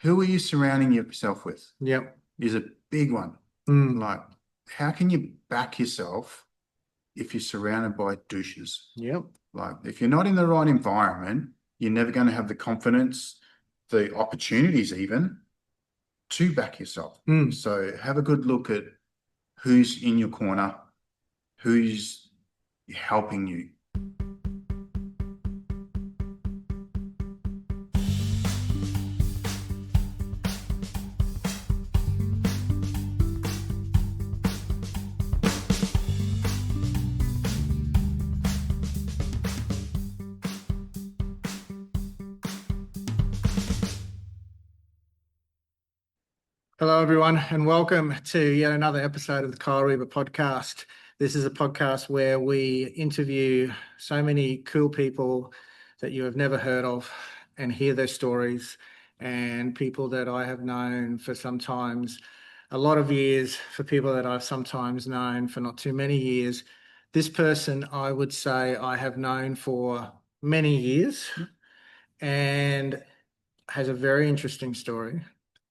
Who are you surrounding yourself with Yep. is a big one. Mm. Like, how can you back yourself if you're surrounded by douches? Yep. Like, if you're not in the right environment, you're never going to have the confidence, the opportunities even to back yourself. Mm. So have a good look at who's in your corner, who's helping you. Hello, everyone, and welcome to yet another episode of the Kyl Reber podcast. This is a podcast where we interview so many cool people that you have never heard of and hear their stories, and people that I have known for sometimes a lot of years, for people that I've sometimes known for not too many years. This person I would say I have known for many years and has a very interesting story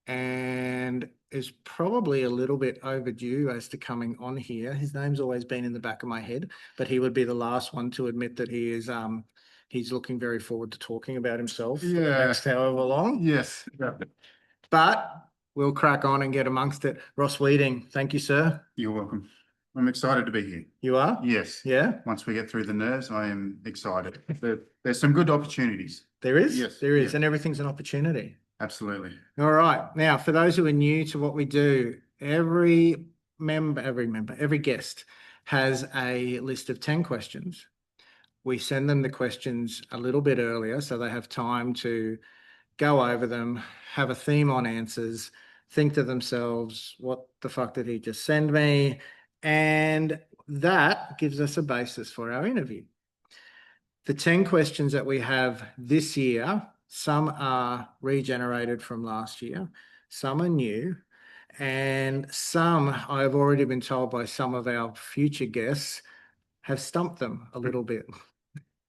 and is probably a little bit overdue as to coming on here. His name's always been in the back of my head, but he would be the last one to admit that he's looking very forward to talking about himself for the Yeah. next however long. Yes. Yeah. But we'll crack on and get amongst it. Ross Weeding, thank you, sir. You're welcome. I'm excited to be here. You are? Yes. Yeah? Once we get through the nerves, I am excited. There's some good opportunities. There is? Yes. There is. Yeah. And everything's an opportunity. Absolutely. All right. Now, for those who are new to what we do, every guest has a list of 10 questions. We send them the questions a little bit earlier so they have time to go over them, have a theme on answers, think to themselves, what the fuck did he just send me? And that gives us a basis for our interview. The 10 questions that we have this year, some are regenerated from last year, some are new, and some I've already been told by some of our future guests have stumped them a little bit.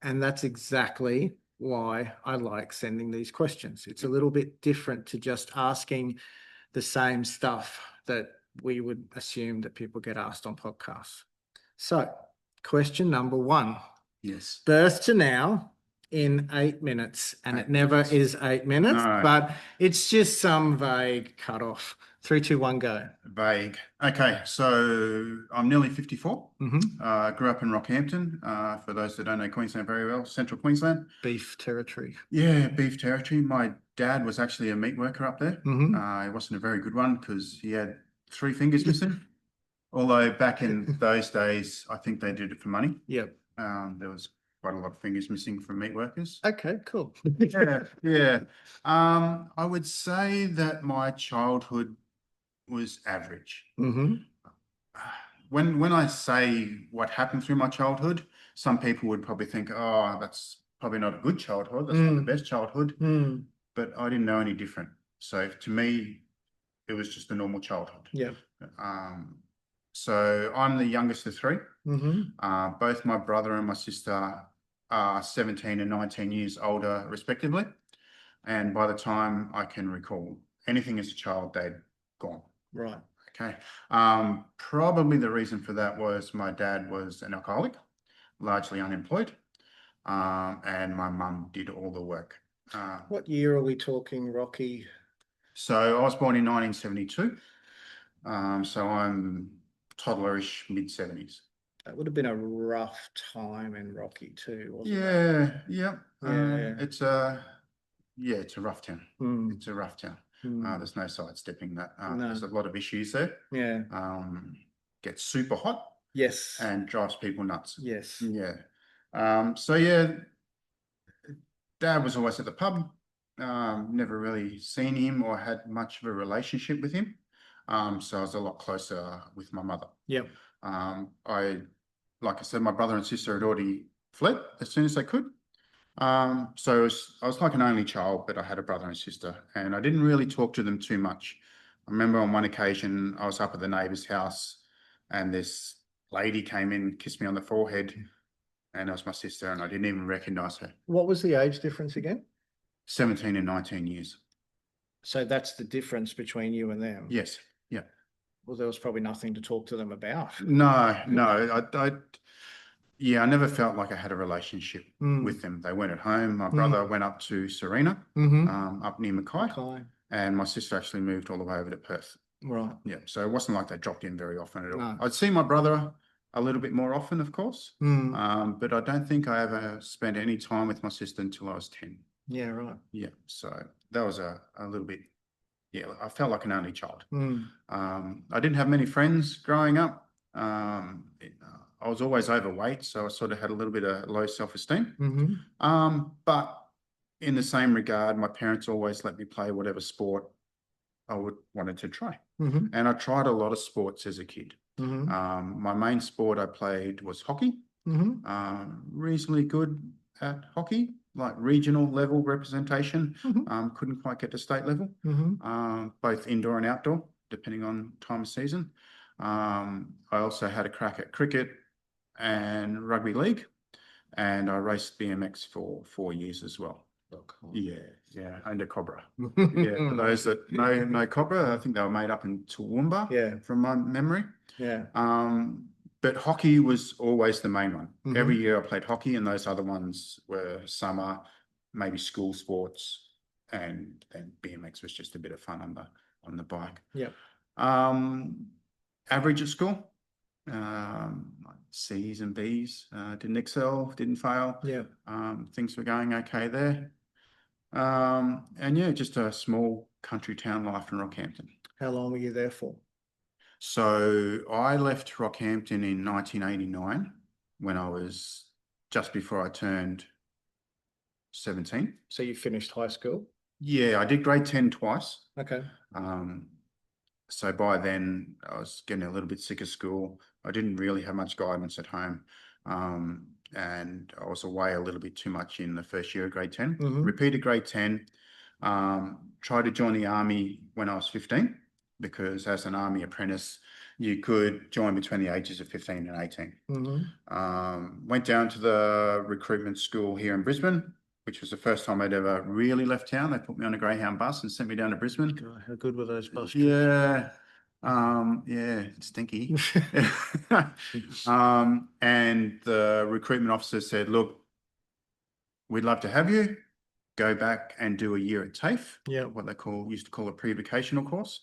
And that's exactly why I like sending these questions. It's a little bit different to just asking the same stuff that we would assume that people get asked on podcasts. So, question number one. Yes. Birth to now in 8 minutes, and it never is 8 minutes, No. but it's just some vague cutoff. 3, 2, 1, go. Vague. Okay, so I'm nearly 54. Grew up in Rockhampton. For those that don't know Queensland very well, Central Queensland. Beef territory. Yeah, beef territory. My dad was actually a meat worker up there. Mm-hmm. He wasn't a very good one because he had 3 fingers missing. Although back in those days, I think they did it for money. Yep. There was quite a lot of fingers missing from meat workers. Okay, cool. Yeah. I would say that my childhood was average. Mm-hmm. When I say what happened through my childhood, some people would probably think, oh, that's probably not a good childhood. That's not the best childhood. But I didn't know any different. So to me, it was just a normal childhood. Yeah. So I'm the youngest of 3. Mm-hmm. Both my brother and my sister are 17 and 19 years older, respectively. And by the time I can recall anything as a child, they'd gone. Right. Okay. Probably the reason for that was my dad was an alcoholic, largely unemployed, and my mum did all the work. What year are we talking, Rocky? So I was born in 1972. So I'm toddlerish, mid-70s. That would have been a rough time in Rocky too, wasn't it? Yeah. It's a rough town. It's a rough town. There's no sidestepping that. No. There's a lot of issues there. Yeah. Gets super hot Yes. and drives people nuts. Yes. Yeah. So yeah, Dad was always at the pub. Never really seen him or had much of a relationship with him. So I was a lot closer with my mother. Yep. Like I said, my brother and sister had already fled as soon as they could. So I was like an only child, but I had a brother and sister, and I didn't really talk to them too much. I remember on one occasion I was up at the neighbour's house, and this lady came in, kissed me on the forehead, and it was my sister, and I didn't even recognise her. What was the age difference again? 17 and 19 years. So that's the difference between you and them. Yes. Yeah. Well, there was probably nothing to talk to them about. No, yeah, I never felt like I had a relationship Mm. with them. They weren't at home. My Mm-hmm. brother went up to Serena, Mm-hmm. up near Mackay, Okay. and my sister actually moved all the way over to Perth. Right. Yeah, so it wasn't like they dropped in very often at all. No. I'd see my brother a little bit more often, of course, Mm. but I don't think I ever spent any time with my sister until I was 10. Yeah, right. Yeah, so that was a little bit, yeah, I felt like an only child. Mm. I didn't have many friends growing up. I was always overweight, so I sort of had a little bit of low self-esteem. Mm-hmm. But in the same regard, my parents always let me play whatever sport I wanted to try. Mm-hmm. And I tried a lot of sports as a kid. Mm-hmm. My main sport I played was hockey. Mm-hmm. Reasonably good at hockey, like regional level representation. Mm-hmm. Couldn't quite get to state level, both indoor and outdoor, depending on time of season. I also had a crack at cricket and rugby league, and I raced BMX for 4 years as well. Yeah, under Cobra. Yeah, for those that know Cobra, I think they were made up in Toowoomba, Yeah. from my memory. Yeah. But hockey was always the main one. Every year I played hockey, and those other ones were summer, maybe school sports, and then BMX was just a bit of fun on the bike. Yeah. Average at school, like C's and B's. Didn't excel, didn't fail. Yeah. Things were going okay there. And yeah, just a small country town life in Rockhampton. How long were you there for? So I left Rockhampton in 1989 when I was just before I turned 17. So you finished high school? Yeah, I did grade 10 twice. Okay. So by then I was getting a little bit sick of school. I didn't really have much guidance at home. And I was away a little bit too much in the first year of grade 10. Repeated grade 10. Tried to join the army when I was 15, because as an army apprentice, you could join between the ages of 15 and 18. Went down to the recruitment school here in Brisbane, which was the first time I'd ever really left town. They put me on a Greyhound bus and sent me down to Brisbane. God, how good were those bus trips? Yeah. Yeah, stinky. And the recruitment officer said, look, we'd love to have you. Go back and do a year at TAFE, what they used to call a pre-vocational course.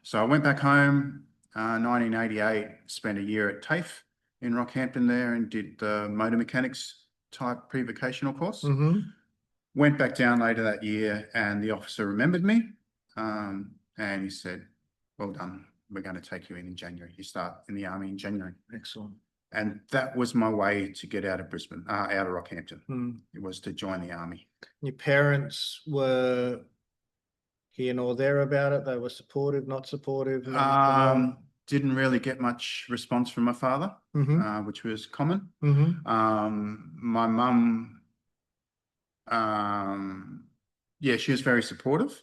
So I went back home, 1988, spent a year at TAFE in Rockhampton there and did the motor mechanics type pre-vocational course. Went back down later that year, and the officer remembered me, and he said, well done, we're going to take you in January. You start in the army in January. Excellent. And that was my way to get out of Brisbane, out of Rockhampton. It was to join the army. Your parents were here nor there about it? They were supportive, not supportive? Didn't really get much response from my father, which was common. My mum, yeah, she was very supportive,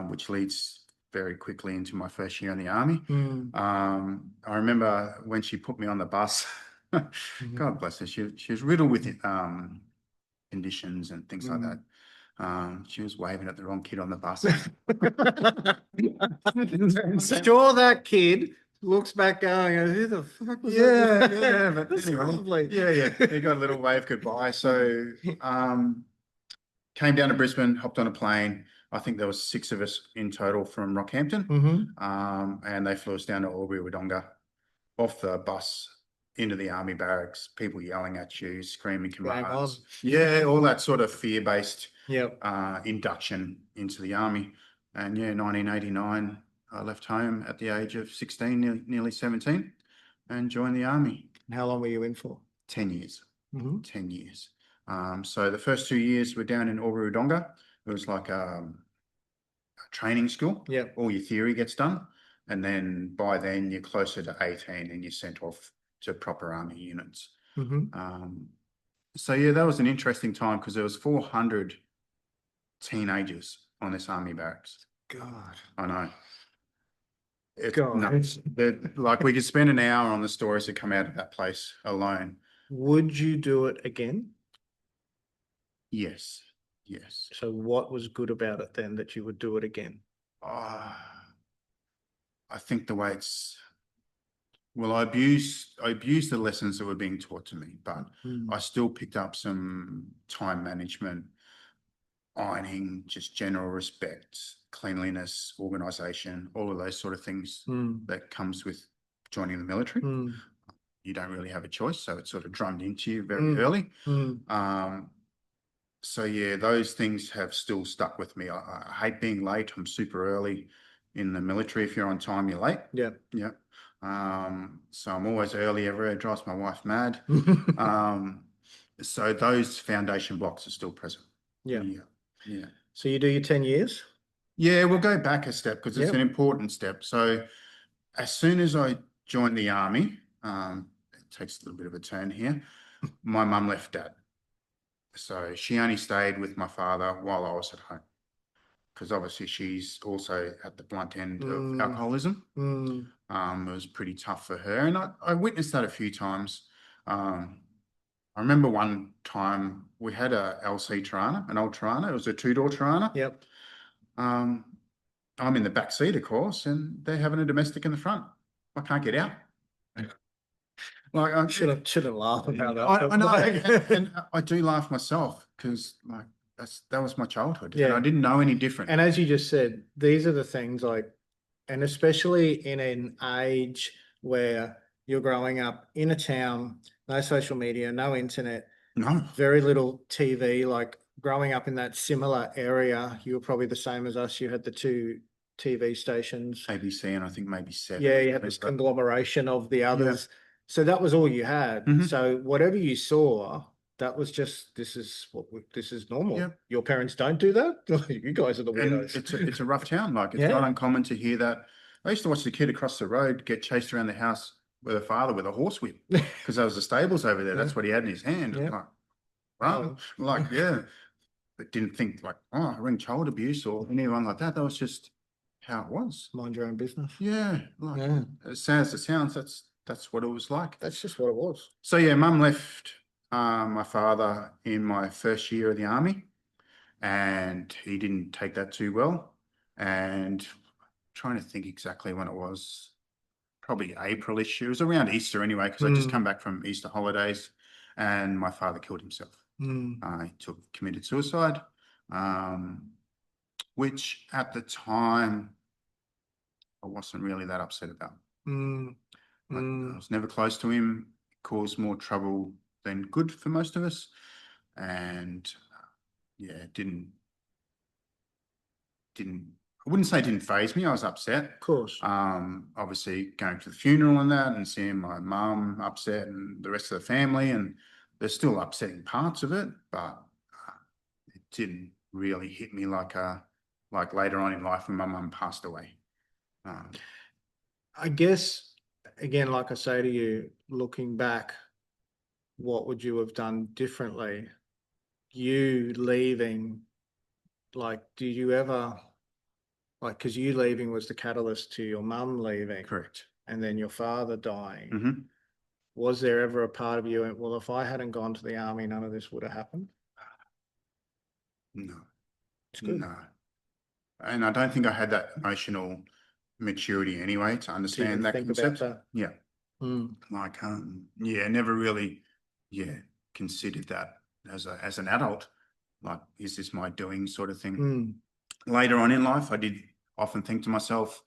which leads very quickly into my first year in the army. I remember when she put me on the bus, God bless her, she was riddled with conditions and things like that. She was waving at the wrong kid on the bus. I'm sure that kid looks back going, who the fuck was that? Yeah, but That's anyway, lovely. yeah, he got a little wave goodbye. So came down to Brisbane, hopped on a plane. I think there was 6 of us in total from Rockhampton, and they flew us down to Albury-Wodonga. Off the bus into the army barracks, people yelling at you, screaming commands. Yeah, all that sort of fear-based induction into the army. And yeah, 1989, I left home at the age of 16, nearly 17, and joined the army. How long were you in for? 10 years. 10 years. So the first 2 years were down in Albury-Wodonga. It was like a training school. All your theory gets done. And then by then you're closer to 18 and you're sent off to proper army units. So yeah, that was an interesting time because there was 400 teenagers on this army barracks. God. I know. It's nuts. Like we could spend an hour on the stories that come out of that place alone. Would you do it again? Yes. Yes. So what was good about it then that you would do it again? I think the way it's, well, I abused the lessons that were being taught to me, but I still picked up some time management, ironing, just general respect, cleanliness, organization, all of those sort of things that comes with joining the military. You don't really have a choice, so it's sort of drummed into you very early. So yeah, those things have still stuck with me. I hate being late. I'm super early in the military. If you're on time, you're late. Yeah. Yeah. So I'm always early everywhere. It drives my wife mad. So those foundation blocks are still present. Yeah. Yeah. Yeah. So you do your 10 years? Yeah, we'll go back a step because it's Yep. an important step. So as soon as I joined the army, it takes a little bit of a turn here. My mum left dad. So she only stayed with my father while I was at home because obviously she's also at the blunt end of alcoholism. It was pretty tough for her. And I witnessed that a few times. I remember one time we had a LC Tirana, an old Tirana. It was a two-door Tirana. Yep. I'm in the back seat, of course, and they're having a domestic in the front. I can't get out. Like I shouldn't laugh about that. I know, and I do laugh myself because like that was my childhood, and I didn't know any different. And as you just said, these are the things like, and especially in an age where you're growing up in a town, no social media, no internet, No, very little TV, like growing up in that similar area, you were probably the same as us. You had the two TV stations. ABC and I think maybe 7. Yeah, you had this conglomeration of the others. Yeah. So that was all you had. So whatever you saw, that was just, this is normal. Yeah. Your parents don't do that? You guys are the And weirdos. it's a rough town. Like it's not uncommon to hear that. I used to watch the kid across the road get chased around the house with a father with a horsewhip because there was the stables over there. That's what he had in his hand. Yeah. Like, run. Like, yeah. But didn't think like, oh, I ring child abuse or anyone like that. That was just how it was. Mind your own business. Yeah. Like, as sad as it sounds, that's what it was like. That's just what it was. So yeah, mum left my father in my first year of the army, and he didn't take that too well. And trying to think exactly when it was, probably April-ish. It was around Easter anyway, because I just come back from Easter holidays, and my father killed himself. He committed suicide, which at the time I wasn't really that upset about. I was never close to him. It caused more trouble than good for most of us, and yeah, it didn't. I wouldn't say it didn't faze me. I was upset. Of course. Obviously going to the funeral and that, and seeing my mum upset and the rest of the family, and there's still upsetting parts of it, but it didn't really hit me like later on in life when my mum passed away. I guess, again, like I say to you, looking back, what would you have done differently? You leaving, like, do you ever, like, because you leaving was the catalyst to your mum leaving. Correct. And then your father dying. Was there ever a part of you went, well, if I hadn't gone to the army, none of this would have happened? No. It's good. No. And I don't think I had that emotional maturity anyway to understand that concept. Yeah. Like, yeah, never really, considered that as an adult. Like, is this my doing sort of thing? Later on in life, I did often think to myself,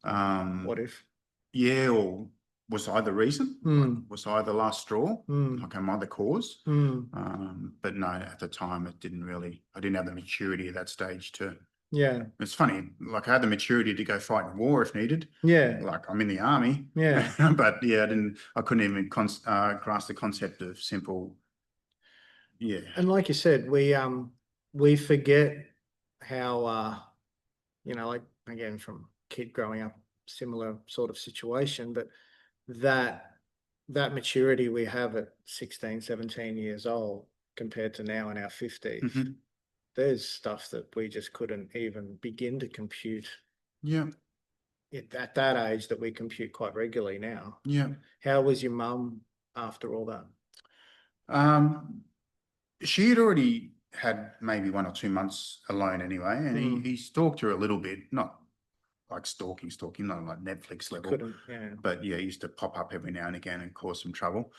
what if? Yeah, or was I the reason? Like, was I the last straw? Like, am I the cause? But no, at the time, I didn't have the maturity at that stage to. Yeah. It's funny, like I had the maturity to go fight in war if needed. Yeah. Like I'm in the army. Yeah. But yeah, I couldn't even grasp the concept of simple. Yeah. And like you said, we forget how, like again, from kid growing up, similar sort of situation, but that maturity we have at 16, 17 years old compared to now in our 50s, there's stuff that we just couldn't even begin to compute. Yeah. At that age that we compute quite regularly now. Yeah. How was your mum after all that? She had already had maybe 1 or 2 months alone anyway, and he stalked her a little bit, not like stalking, not like Netflix level, but yeah, he used to pop up every now and again and cause some trouble.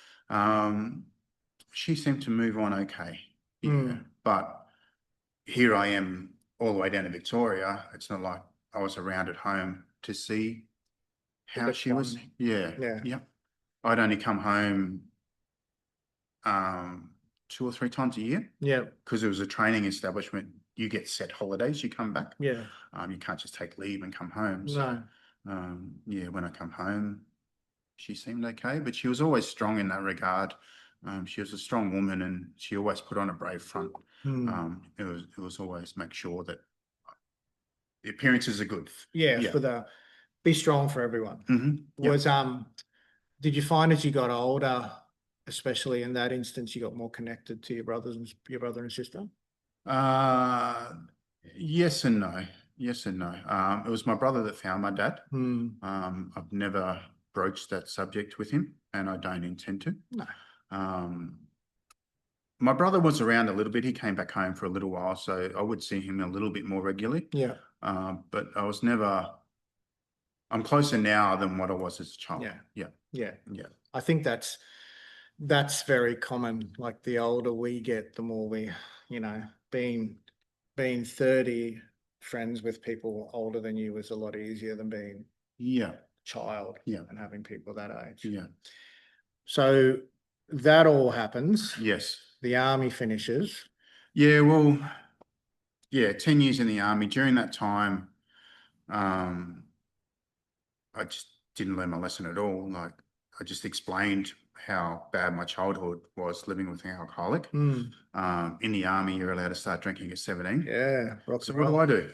She seemed to move on okay, yeah, but here I am all the way down to Victoria. It's not like I was around at home to see how she was. Yeah. I'd only come home 2 or 3 times a year. Yeah. Because it was a training establishment. You get set holidays, you come back. Yeah. You can't just take leave and come home. No. So, yeah, when I come home, she seemed okay, but she was always strong in that regard. She was a strong woman, and she always put on a brave front. It was always make sure that the appearances are good. For the be strong for everyone. Was did you find as you got older, especially in that instance, you got more connected to your brother and sister? Yes and no. Yes and no. It was my brother that found my dad. I've never broached that subject with him, and I don't intend to. No. My brother was around a little bit. He came back home for a little while, so I would see him a little bit more regularly. Yeah. But I was never. I'm closer now than what I was as a child. Yeah. I think that's very common. Like the older we get, the more we, being 30, friends with people older than you was a lot easier than being a child and having people that age. Yeah. So that all happens. Yes. The army finishes. Yeah, well, 10 years in the army. During that time, I just didn't learn my lesson at all. Like, I just explained how bad my childhood was living with an alcoholic. In the army, you're allowed to start drinking at 17. Yeah. So what do?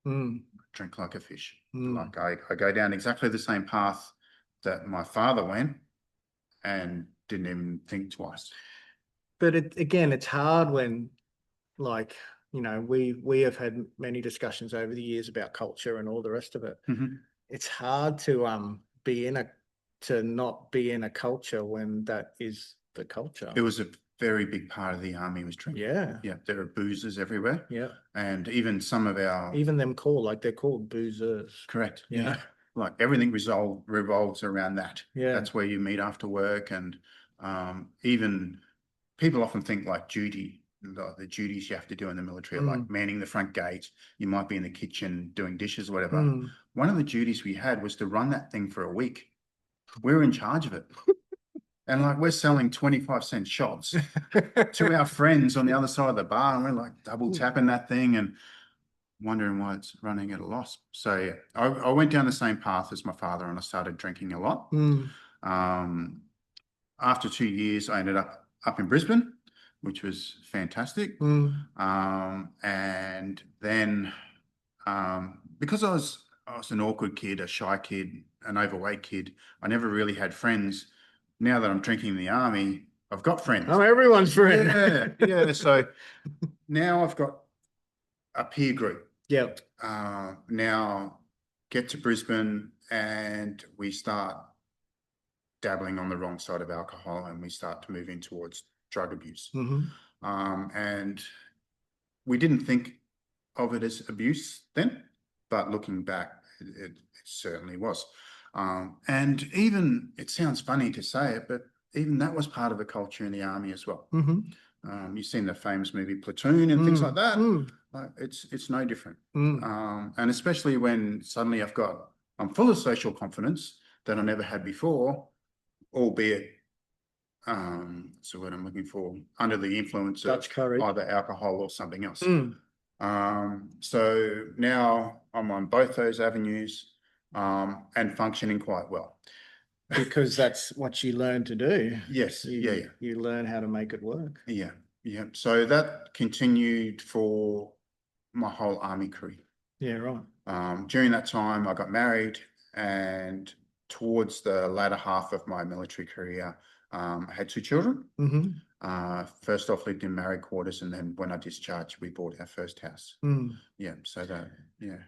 I drink like a fish. Like I go down exactly the same path that my father went and didn't even think twice. But again, it's hard when, like, we have had many discussions over the years about culture and all the rest of it. It's hard to not be in a culture when that is the culture. It was a very big part of the army was drinking. Yeah. There are boozers everywhere. Yeah. And even some of our... Even them they're called boozers. Correct. Yeah. Like everything revolves around that. Yeah. That's where you meet after work. And even people often think like duty, the duties you have to do in the military, like manning the front gate. You might be in the kitchen doing dishes, whatever. One of the duties we had was to run that thing for a week. We were in charge of it. And like we're selling 25-cent shots to our friends on the other side of the bar, and we're like double tapping that thing and wondering why it's running at a loss. So yeah, I went down the same path as my father, and I started drinking a lot. After 2 years, I ended up in Brisbane, which was fantastic. And then because I was an awkward kid, a shy kid, an overweight kid, I never really had friends. Now that I'm drinking in the army, I've got friends. Oh, everyone's friend. Yeah. So now I've got a peer group. Yep. Now get to Brisbane and we start dabbling on the wrong side of alcohol, and we start to move in towards drug abuse. And we didn't think of it as abuse then, but looking back, it certainly was. And even, it sounds funny to say it, but even that was part of the culture in the army as well. You've seen the famous movie Platoon and things like that. It's no different. And especially when suddenly I'm full of social confidence that I never had before, albeit, so what I'm looking for, under the influence of either alcohol or something else. So now I'm on both those avenues. And functioning quite well. Because that's what you learn to do. Yes. You learn how to make it work. Yeah. So that continued for my whole army career. Yeah, right. During that time, I got married, and towards the latter half of my military career, I had 2 children. First off, lived in married quarters, and then when I discharged, we bought our first house.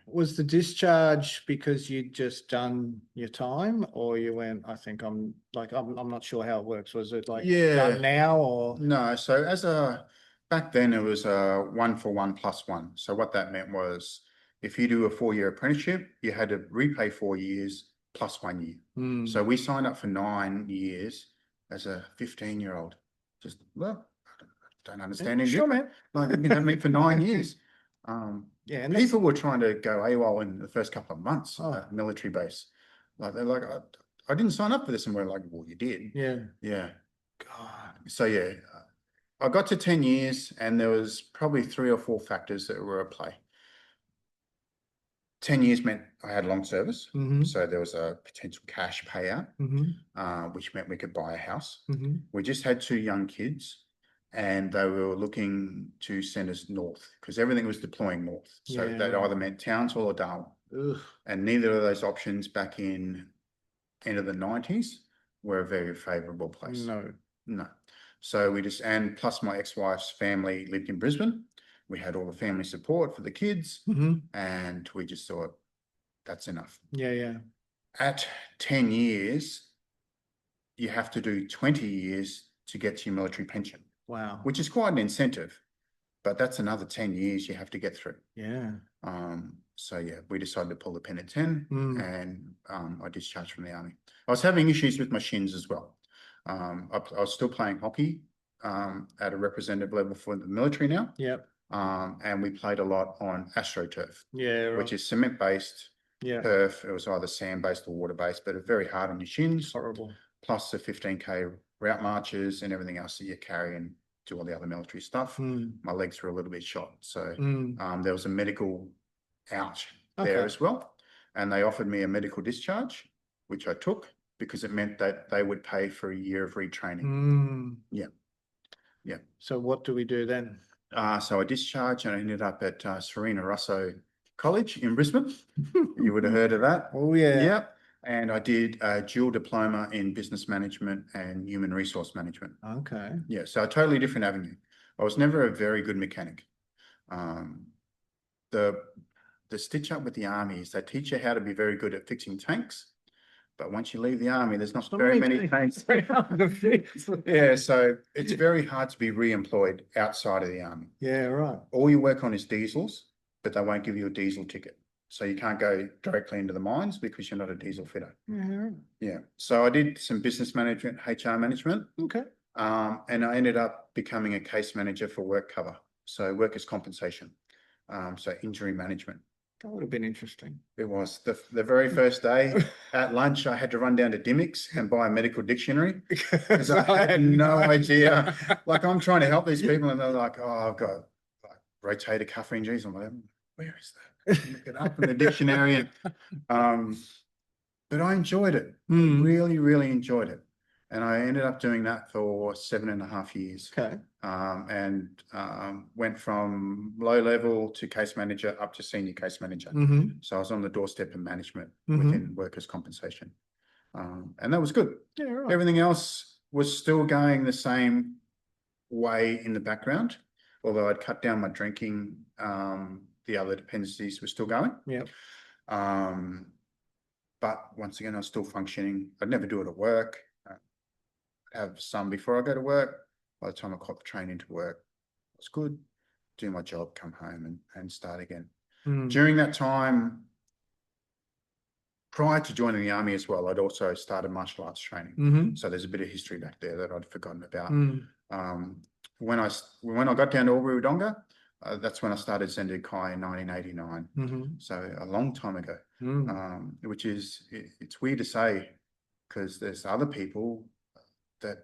Was the discharge because you'd just done your time, or you went, I'm not sure how it works. Was it like done now, or? No, so as a Back then it was a 1-for-1 plus one. So what that meant was if you do a 4-year apprenticeship, you had to repay 4 years plus 1 year. So we signed up for 9 years as a 15-year-old. Just, well, I don't understand English. Sure, man. Like, you've been having me for 9 years. Yeah, and People were trying to go AWOL in the first couple of months Oh. at military base. Like, they're like, I didn't sign up for this. And we're like, well, you did. Yeah. Yeah. God. So, yeah, I got to 10 years and there was probably 3 or 4 factors that were at play. 10 years meant I had long service. So there was a potential cash payout, which meant we could buy a house. We just had 2 young kids and they were looking to send us north because everything was deploying north. So that either meant Townsville or Darwin. And neither of those options back in end of the 90s were a very favorable place. No. So we just, and plus my ex-wife's family lived in Brisbane. We had all the family support for the kids and we just thought that's enough. Yeah. At 10 years, you have to do 20 years to get to your military pension. Wow. Which is quite an incentive, but that's another 10 years you have to get through. Yeah. So yeah, we decided to pull the pin at 10 and I discharged from the army. I was having issues with my shins as well. I was still playing hockey at a representative level for the military now. Yep. And we played a lot on AstroTurf, which is cement-based turf. It was either sand-based or water-based, but it's very hard on your shins. Horrible. Plus the 15K route marches and everything else that you carry and do all the other military stuff. My legs were a little bit shot. So there was a medical out there as well. And they offered me a medical discharge, which I took because it meant that they would pay for a year of retraining. Yeah. So what do we do then? So I discharged and I ended up at Serena Russo College in Brisbane. You would have heard of that. Oh, yeah. Yep. And I did a dual diploma in business management and human resource management. Okay. Yeah, so a totally different avenue. I was never a very good mechanic. The stitch up with the army is they teach you how to be very good at fixing tanks. But once you leave the army, there's not very many tanks. Yeah, so it's very hard to be re-employed outside of the army. Yeah, right. All you work on is diesels, but they won't give you a diesel ticket. So you can't go directly into the mines because you're not a diesel fitter. Yeah. So I did some business management, HR management. Okay. And I ended up becoming a case manager for work cover. So workers' compensation. So injury management. That would have been interesting. It was the very first day at lunch. I had to run down to Dymocks and buy a medical dictionary because I had no idea. Like, I'm trying to help these people, and they're like, "Oh, I've got like rotator cuff injuries." I'm like, "Where is that?" Look it up in the dictionary. But I enjoyed it. Really, really enjoyed it. And I ended up doing that for 7.5 years. Okay. And went from low level to case manager up to senior case manager. So I was on the doorstep of management within workers' compensation. And that was good. Yeah, right. Everything else was still going the same way in the background, although I'd cut down my drinking. The other dependencies were still going. Yeah. But once again, I was still functioning. I'd never do it at work. Have some before I go to work. By the time I caught the train into work, it was good. Do my job, come home and start again. During that time, prior to joining the army as well, I'd also started martial arts training. So there's a bit of history back there that I'd forgotten about. When I got down to Albury-Wodonga, that's when I started Zen Kai in 1989. So a long time ago, which is, it's weird to say because there's other people that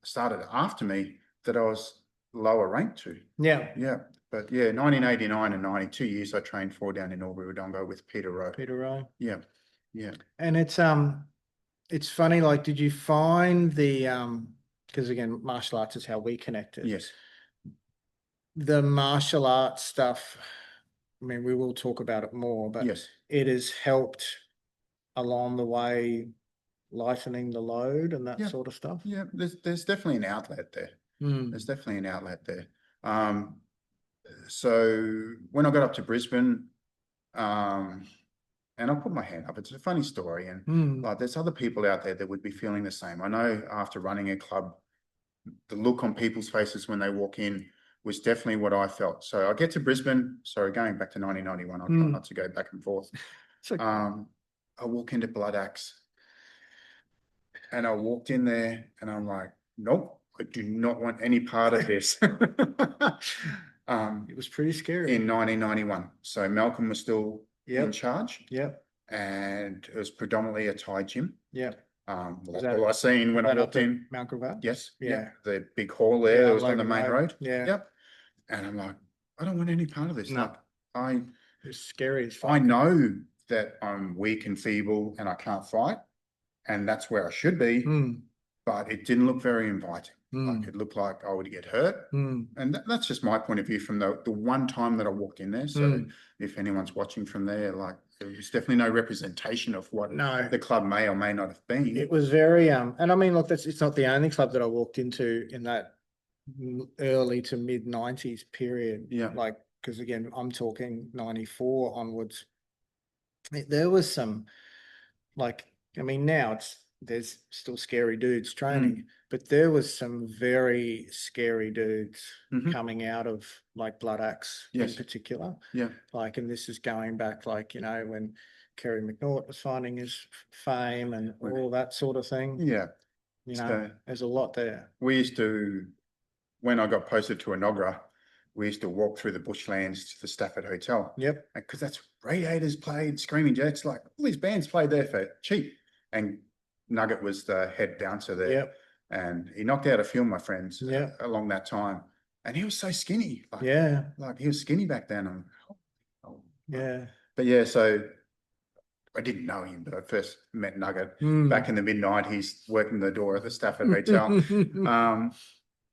started after me that I was lower ranked to. Yeah. But yeah, 1989 and 92 years I trained for down in Albury-Wodonga with Peter Rowe. Yeah. And it's funny, like, did you find the because again, martial arts is how we connected. Yes. The martial arts stuff, I mean, we will talk about it more, but yes, it has helped along the way lightening the load and that sort of stuff. Yeah, there's definitely an outlet there. There's definitely an outlet there. So when I got up to Brisbane, and I'll put my hand up, it's a funny story, and like, there's other people out there that would be feeling the same. I know after running a club, the look on people's faces when they walk in was definitely what I felt. So I get to Brisbane, sorry, going back to 1991, I'll try not to go back and forth. Okay. I walk into Blood Axe and I walked in there and I'm like, nope, I do not want any part of this. It was pretty scary. In 1991. So Malcolm was still in charge. Yep. And it was predominantly a Thai gym. Yep. Like all I seen when I walked in. Mount Gravatt? Yes. Yeah. The big hall there that was on the Logan main road. Yeah. Yep. And I'm like, I don't want any part of this. No. Like it's scary as fuck. I know that I'm weak and feeble and I can't fight. And that's where I should be. But it didn't look very inviting. Like it looked like I would get hurt. And that's just my point of view from the one time that I walked in there. So if anyone's watching from there, like there's definitely no representation of what the club may or may not have been. It was very and I mean, look, it's not the only club that I walked into in that early to mid 90s period. Yeah. Like, because again, I'm talking 94 onwards. There was some, like, I mean, now there's still scary dudes training, but there was some very scary dudes coming out of like Blood Axe in particular. Yeah. Like, and this is going back, like, you know, when Kerry McNaught was finding his fame and all that sort of thing. Yeah. You know, there's a lot there. We used to, when I got posted to Enoggera, we used to walk through the bushlands to the Stafford Hotel. Yep. Because that's Radiators played, Screaming Jets, like all these bands played there for cheap. And Nugget was the head bouncer there. Yep. And he knocked out a few of my friends along that time. And he was so skinny. Like, like he was skinny back then. But yeah, so I didn't know him, but I first met Nugget back in the mid-90s, working the door at the Stafford Hotel.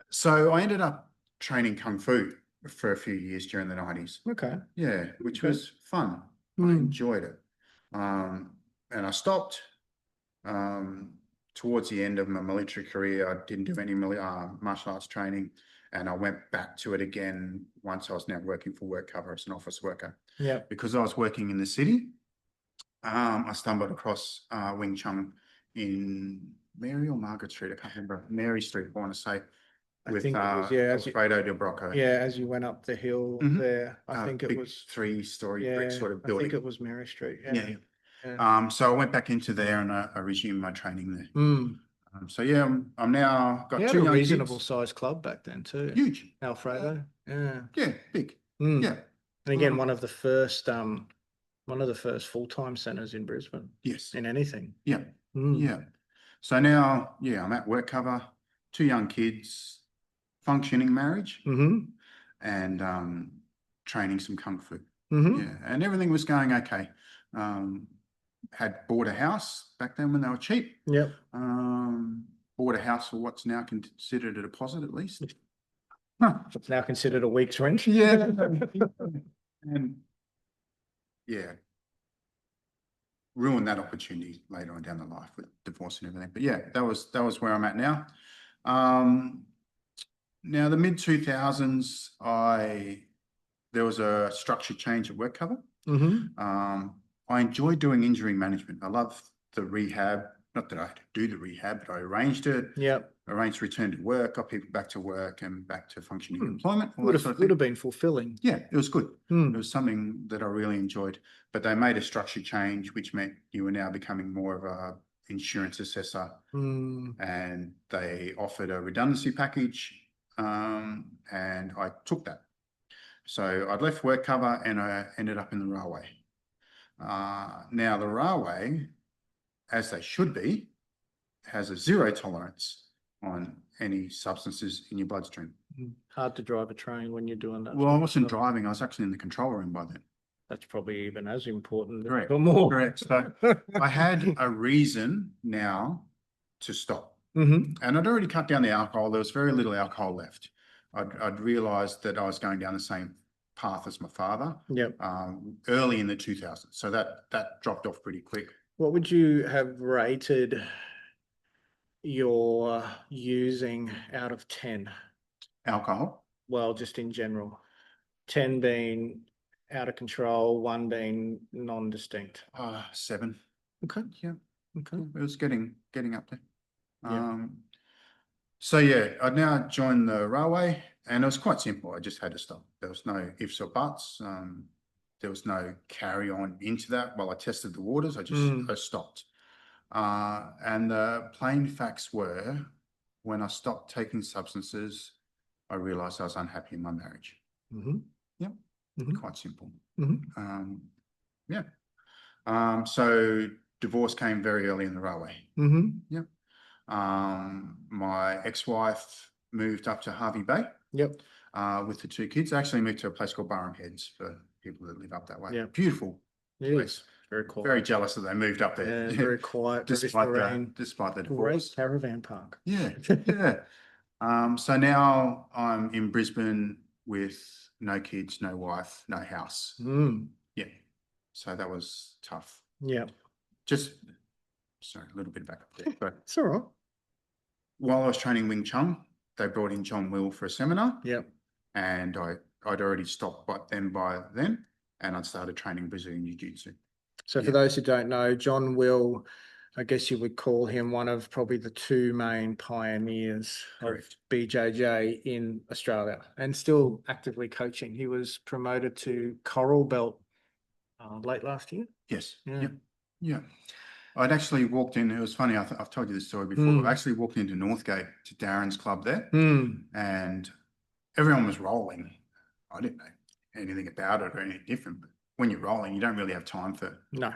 So I ended up training Kung Fu for a few years during the 90s. Okay. Yeah, which was fun. I enjoyed it. And I stopped towards the end of my military career. I didn't do any martial arts training, and I went back to it again once I was now working for WorkCover as an office worker. Yeah. Because I was working in the city, I stumbled across Wing Chun in Mary or Margaret Street. I can't remember. Mary Street, I want to say. With Alfredo Del Brocco. Yeah, as you went up the hill there, I think it was 3-story brick sort of building. I think it was Mary Street. So I went back into there and I resumed my training there. So yeah, I'm now got two young reasonable kids. sized club back then too. Huge. Alfredo. Yeah, big. Yeah. And again, one of the first full-time centres in Brisbane. Yes. In anything. Yeah. Yeah. So now, I'm at WorkCover, 2 young kids, functioning marriage, and training some Kung Fu. Yeah, and everything was going okay. Had bought a house back then when they were cheap. Yep. Bought a house for what's now considered a deposit, at least. It's now considered a week's rent. Yeah. And ruined that opportunity later on down the life with divorce and everything. But yeah, that was where I'm at now. Now the mid 2000s, there was a structure change at WorkCover. I enjoyed doing injury management. I love the rehab. Not that I had to do the rehab, but I arranged it. Yep. Arranged return to work, got people back to work and back to functioning employment. Would have been fulfilling. Yeah, it was good. It was something that I really enjoyed. But they made a structure change, which meant you were now becoming more of a insurance assessor. And they offered a redundancy package, and I took that. So I'd left WorkCover and I ended up in the railway. Now the railway, as they should be, has a zero tolerance on any substances in your bloodstream. Hard to drive a train when you're doing that. Well, I wasn't driving. I was actually in the control room by then. That's probably even as important. Correct. Or more. Correct. So I had a reason now to stop. And I'd already cut down the alcohol. There was very little alcohol left. I'd realised that I was going down the same path as my father. Yep. Early in the 2000s. So that dropped off pretty quick. What would you have rated your using out of 10? Alcohol? Well, just in general. 10 being out of control, 1 being non-distinct. 7. Okay. Yeah. Okay. It was getting up there. So yeah, I'd now joined the railway and it was quite simple. I just had to stop. There was no ifs or buts. There was no carry on into that. While I tested the waters, I stopped. And the plain facts were, when I stopped taking substances, I realized I was unhappy in my marriage. Yep. Quite simple. Yeah. So divorce came very early in the railway. Yep. My ex-wife moved up to Hervey Bay. Yep. With the 2 kids. I actually moved to a place called Barham Heads for people that live up that way. Yeah. Beautiful place. Very quiet. Very jealous that they moved up there. Yeah, very quiet, despite very the great divorce. caravan park. Yeah, yeah. So now I'm in Brisbane with no kids, no wife, no house. Yeah. So that was tough. Yeah. Sorry, a little bit back up there. But it's all right. While I was training Wing Chun, they brought in John Will for a seminar. Yep. And I'd already stopped by then, and I'd started training Brazilian Jiu Jitsu. So for those who don't know, John Will, I guess you would call him one of probably the 2 main pioneers of BJJ in Australia, and still actively coaching. He was promoted to Coral Belt late last year. Yes. Yeah. Yeah. I'd actually walked in. It was funny. I've told you this story before. I actually walked into Northgate to Darren's club there, and everyone was rolling. I didn't know anything about it or anything different. But when you're rolling, you don't really have time to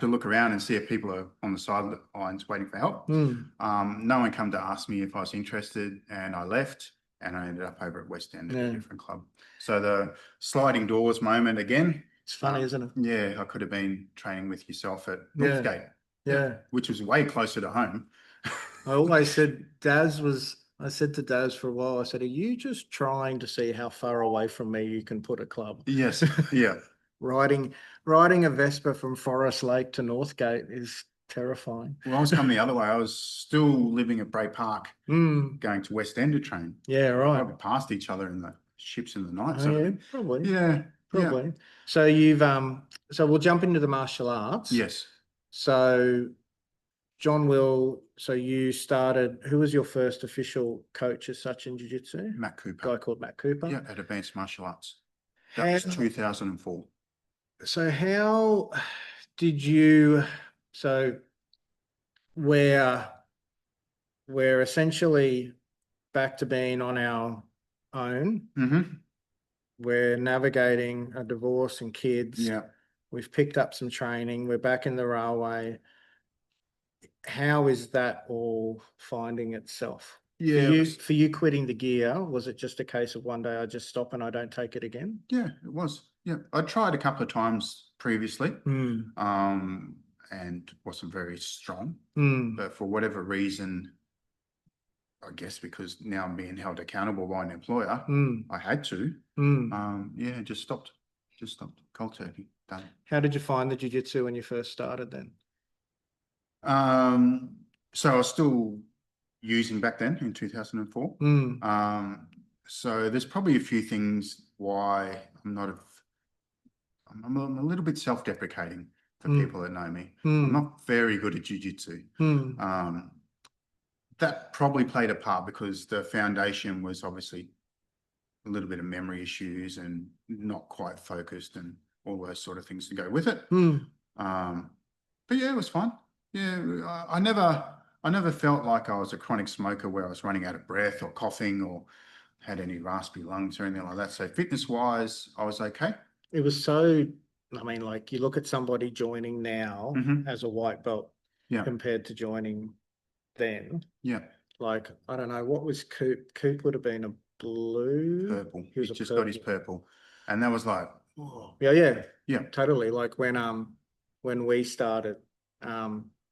look around and see if people are on the sidelines waiting for help. No one came to ask me if I was interested, and I left, and I ended up over at West End at a different club. So the sliding doors moment again. It's funny, isn't it? Yeah, I could have been training with yourself at Northgate. Yeah. Which was way closer to home. I always said I said to Daz for a while, I said, are you just trying to see how far away from me you can put a club? Yes. Yeah. Riding a Vespa from Forest Lake to Northgate is terrifying. Well, I was coming the other way. I was still living at Bray Park, going to West End to train. Yeah, right. Probably passed each other in the ships in the night. Yeah, probably. Yeah. Probably. Yeah. So you've so we'll jump into the martial arts. Yes. So John Will, so you started, who was your first official coach as such in Jiu Jitsu? Matt Cooper. A guy called Matt Cooper. Yeah, at Advanced Martial Arts. That was 2004. So how did you, so we're essentially back to being on our own. We're navigating a divorce and kids. Yeah. We've picked up some training. We're back in the railway. How is that all finding itself? Yeah. For you quitting the gear, was it just a case of one day I just stop and I don't take it again? Yeah, it was. Yeah. I tried a couple of times previously, and wasn't very strong. But for whatever reason, I guess because now I'm being held accountable by an employer, I had to. Just stopped. Cold turkey. Done. How did you find the jiu-jitsu when you first started then? So I was still using back then in 2004. So there's probably a few things why I'm a little bit self-deprecating for people that know me. I'm not very good at jiu-jitsu. That probably played a part because the foundation was obviously a little bit of memory issues and not quite focused and all those sort of things to go with it. But yeah, it was fun. Yeah, I never felt like I was a chronic smoker where I was running out of breath or coughing or had any raspy lungs or anything like that. So fitness-wise, I was okay. It was so, I mean, like you look at somebody joining now as a white belt compared to joining then. Yeah. Like, I don't know, what was Coop? Coop would have been a blue. Purple. He just got his purple. And that was like, oh. Yeah. Totally. Like when we started,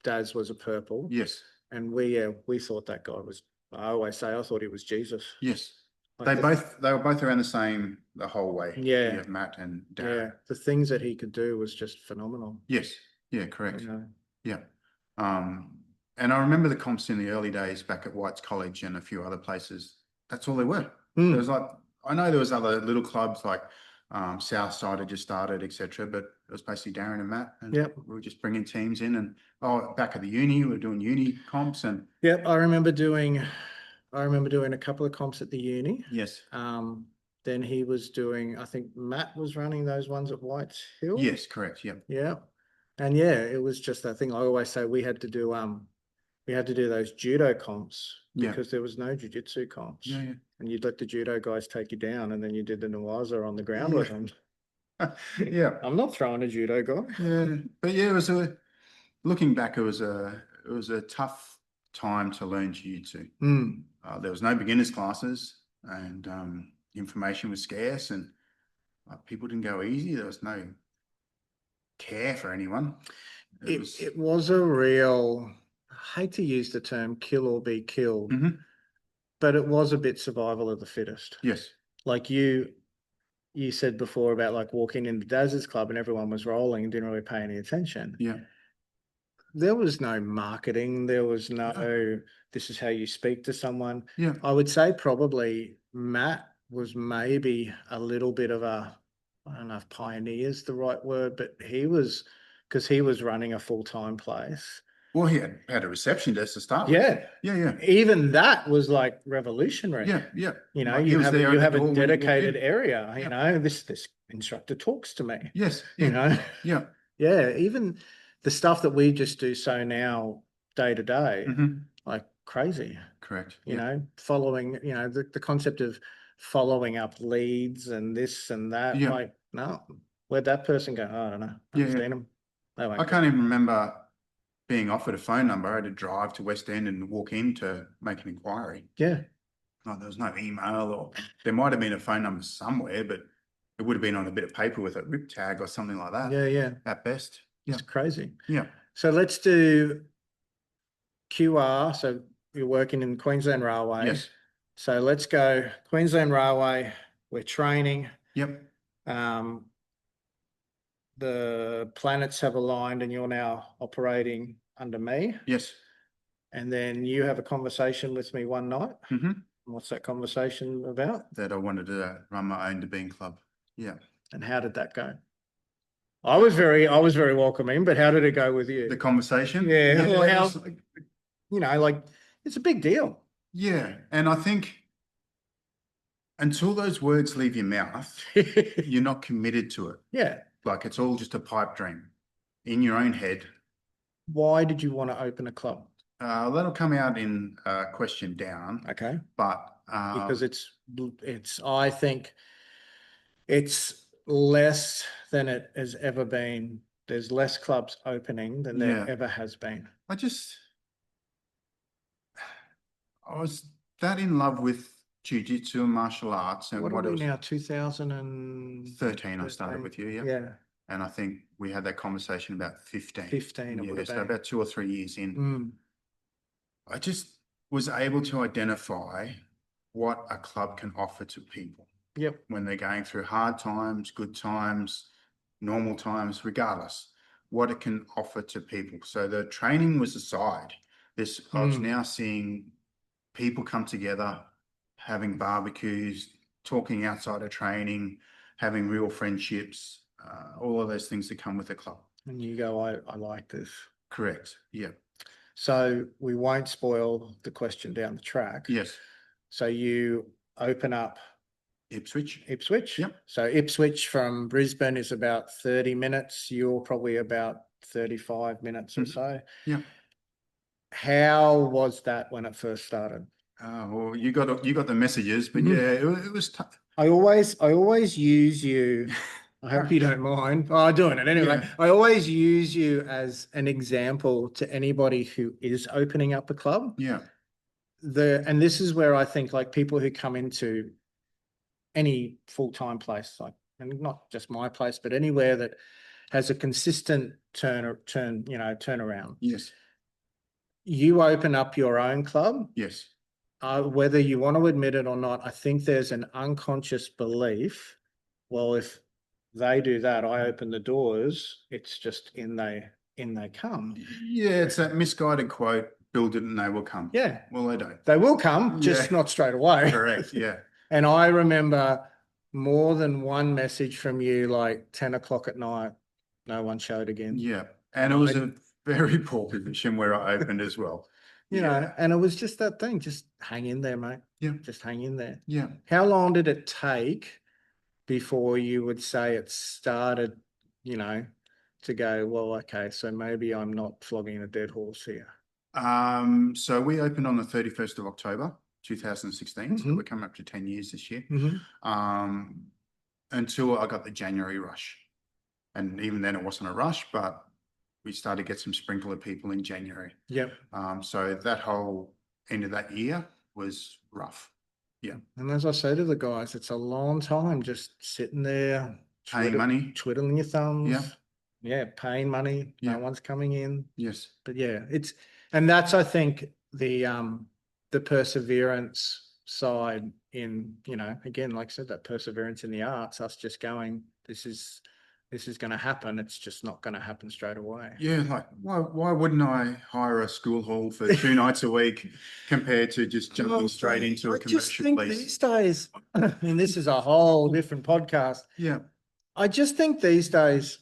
Daz was a purple. Yes. And we thought that guy was, I always say, I thought he was Jesus. Yes. Like they were both around the same the whole way. Yeah. Matt and Darren. Yeah. The things that he could do was just phenomenal. Yes. Yeah, correct. Yeah. And I remember the comps in the early days back at White's College and a few other places. That's all they were. There was like, I know there was other little clubs like Southside had just started, etc. But it was basically Darren and Matt, and we were just bringing teams in. And back at the uni, we were doing uni comps, and I remember doing a couple of comps at the uni. Yes. Then he was doing, I think Matt was running those ones at White's Hill. Yes, correct. Yeah. Yeah. And yeah, it was just that thing. I always say we had to do those judo comps because there was no jiu-jitsu comps. Yeah, yeah. And you'd let the judo guys take you down, and then you did the Nawaza on the ground with them. Yeah. I'm not throwing a judo guy. Yeah. But yeah, looking back, it was a tough time to learn jiu-jitsu. There was no beginners classes, and information was scarce, and people didn't go easy. There was no care for anyone. It was a real, I hate to use the term kill or be killed, but it was a bit survival of the fittest. Yes. Like you said before about like walking into Daz's club and everyone was rolling and didn't really pay any attention. Yeah. There was no marketing. There was no, this is how you speak to someone. Yeah. I would say probably Matt was maybe a little bit of a, I don't know if pioneer is the right word, but because he was running a full-time place. Well, he had a reception desk to start with. Yeah. Yeah, yeah. Even that was like revolutionary. Yeah, yeah. You know, Like you have a door dedicated area, you know, this instructor talks to me. Yes. You know? Yeah. Yeah. Even the stuff that we just do so now day to day, like crazy. Correct. You know, following, you know, the concept of following up leads and this and that. Yeah. Like, no, where'd that person go? Oh, I don't know. I haven't seen them. I can't even remember being offered a phone number. I had to drive to West End and walk in to make an inquiry. Yeah. Like, there was no email, or there might have been a phone number somewhere, but it would have been on a bit of paper with a rip tag or something like that. Yeah, yeah. At best. Yeah. It's crazy. Yeah. So let's do QR. So you're working in Queensland Railway. Yes. So let's go Queensland Railway. We're training. Yep. The planets have aligned and you're now operating under me. Yes. And then you have a conversation with me one night. What's that conversation about? That I wanted to run my own Bean club. Yeah. And how did that go? I was very welcoming, but how did it go with you? The conversation? Yeah. Well, you know, like, it's a big deal. Yeah. And I think until those words leave your mouth, you're not committed to it. Yeah. Like, it's all just a pipe dream in your own head. Why did you want to open a club? That'll come out in question down. Okay. But because it's I think it's less than it has ever been. There's less clubs opening than there ever has been. I was that in love with jiu-jitsu and martial arts. And what are we now, 2013 I started with you, yeah. And I think we had that conversation about 15. 15, yeah, so about 2 or 3 years in. I just was able to identify what a club can offer to people. Yep. When they're going through hard times, good times, normal times, regardless, what it can offer to people. So the training was aside. I was now seeing people come together, having barbecues, talking outside of training, having real friendships, all of those things that come with a club. And you go, I like this. Correct. Yeah. So we won't spoil the question down the track. Yes. So you open up Ipswich. Yep. So Ipswich from Brisbane is about 30 minutes. You're probably about 35 minutes or so. Yeah. How was that when it first started? Well, you got the messages, but yeah, it was tough. I always use you. I hope you don't mind. I'm doing it anyway. Yeah. I always use you as an example to anybody who is opening up a club. Yeah. And this is where I think, like, people who come into any full-time place, like, and not just my place, but anywhere that has a consistent turnaround. Yes. You open up your own club. Yes. Whether you want to admit it or not, I think there's an unconscious belief. Well, if they do that, I open the doors. It's just in they come. Yeah, it's that misguided quote, build it and they will come. Yeah. Well, they don't. They will come, just not straight away. Correct, yeah. And I remember more than one message from you, like 10 o'clock at night, no one showed again. Yeah. And it was a very poor position where I opened as well. you know, and it was just that thing, just hang in there, mate. Yeah. Just hang in there. Yeah. How long did it take before you would say it started, you know, to go, well, okay, so maybe I'm not flogging a dead horse here? So we opened on the 31st of October, 2016. So we're coming up to 10 years this year. Until I got the January rush. And even then it wasn't a rush, but we started to get some sprinkle of people in January. Yep. So that whole end of that year was rough. Yeah. And as I say to the guys, it's a long time just sitting there, Paying money. twiddling your thumbs. Yeah. Yeah, paying money. Yeah. No one's coming in. Yes. But yeah, and that's, I think, the perseverance side in, you know, again, like I said, that perseverance in the arts, us just going, this is going to happen. It's just not going to happen straight away. Yeah, like why wouldn't I hire a school hall for 2 nights a week compared to just jumping straight into a commercial I just think place? these days, and this is a whole different podcast. Yeah. I just think these days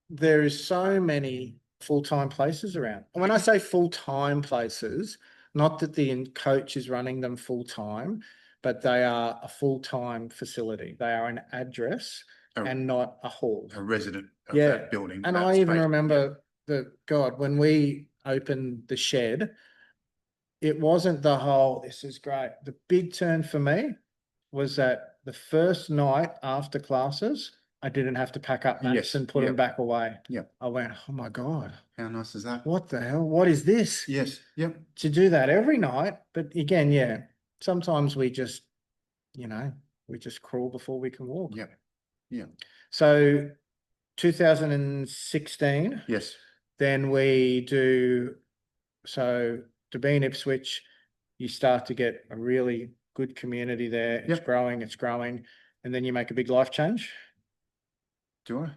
there is so many full-time places around. And when I say full-time places, not that the coach is running them full-time, but they are a full-time facility. They are an address and not a hall. A resident of that building. And I even remember when we opened the shed, it wasn't the whole, this is great. The big turn for me was that the first night after classes, I didn't have to pack up mats and put them back away. Yeah. I went, oh my God. How nice is that? What the hell? What is this? Yes. Yep. To do that every night. But again, sometimes we just, you know, we just crawl before we can walk. Yep. Yeah. So 2016. Yes. Then we do, so to be in Ipswich, you start to get a really good community there. It's growing. And then you make a big life change. Do I?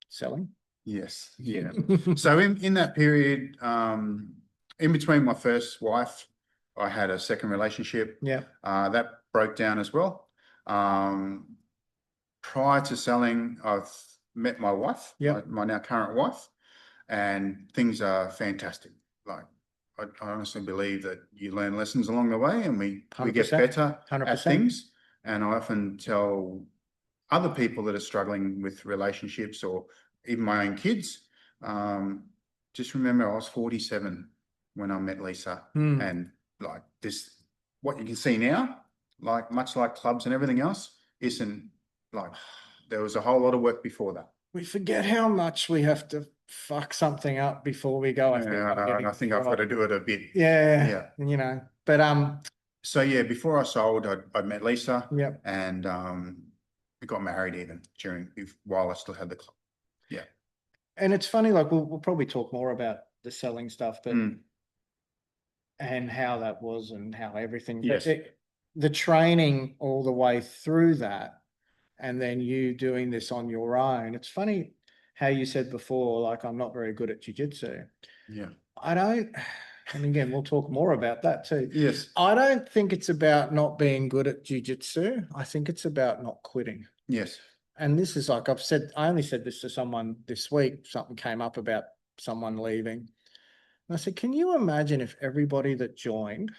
Selling. Yes. Yeah. So in that period, in between my first wife, I had a second relationship. Yeah. That broke down as well. Prior to selling, I've met my wife, my now current wife, and things are fantastic. Like I honestly believe that you learn lessons along the way, and we get better 100%. at things. And I often tell other people that are struggling with relationships or even my own kids, just remember I was 47 when I met Lisa, and like this, what you can see now, like much like clubs and everything else, isn't like, there was a whole lot of work before that. We forget how much we have to fuck something up before we go. I think I've got to do it a bit. Yeah. You know, but so yeah, before I sold, I met Lisa. Yeah. And we got married even while I still had the club. Yeah. And it's funny, like we'll probably talk more about the selling stuff, but and how that was and how everything. Yes. The training all the way through that, and then you doing this on your own. It's funny how you said before, like, I'm not very good at Jiu Jitsu. Yeah. And again, we'll talk more about that too. Yes. I don't think it's about not being good at Jiu Jitsu. I think it's about not quitting. Yes. And this is like I only said this to someone this week. Something came up about someone leaving. And I said, can you imagine if everybody that joined,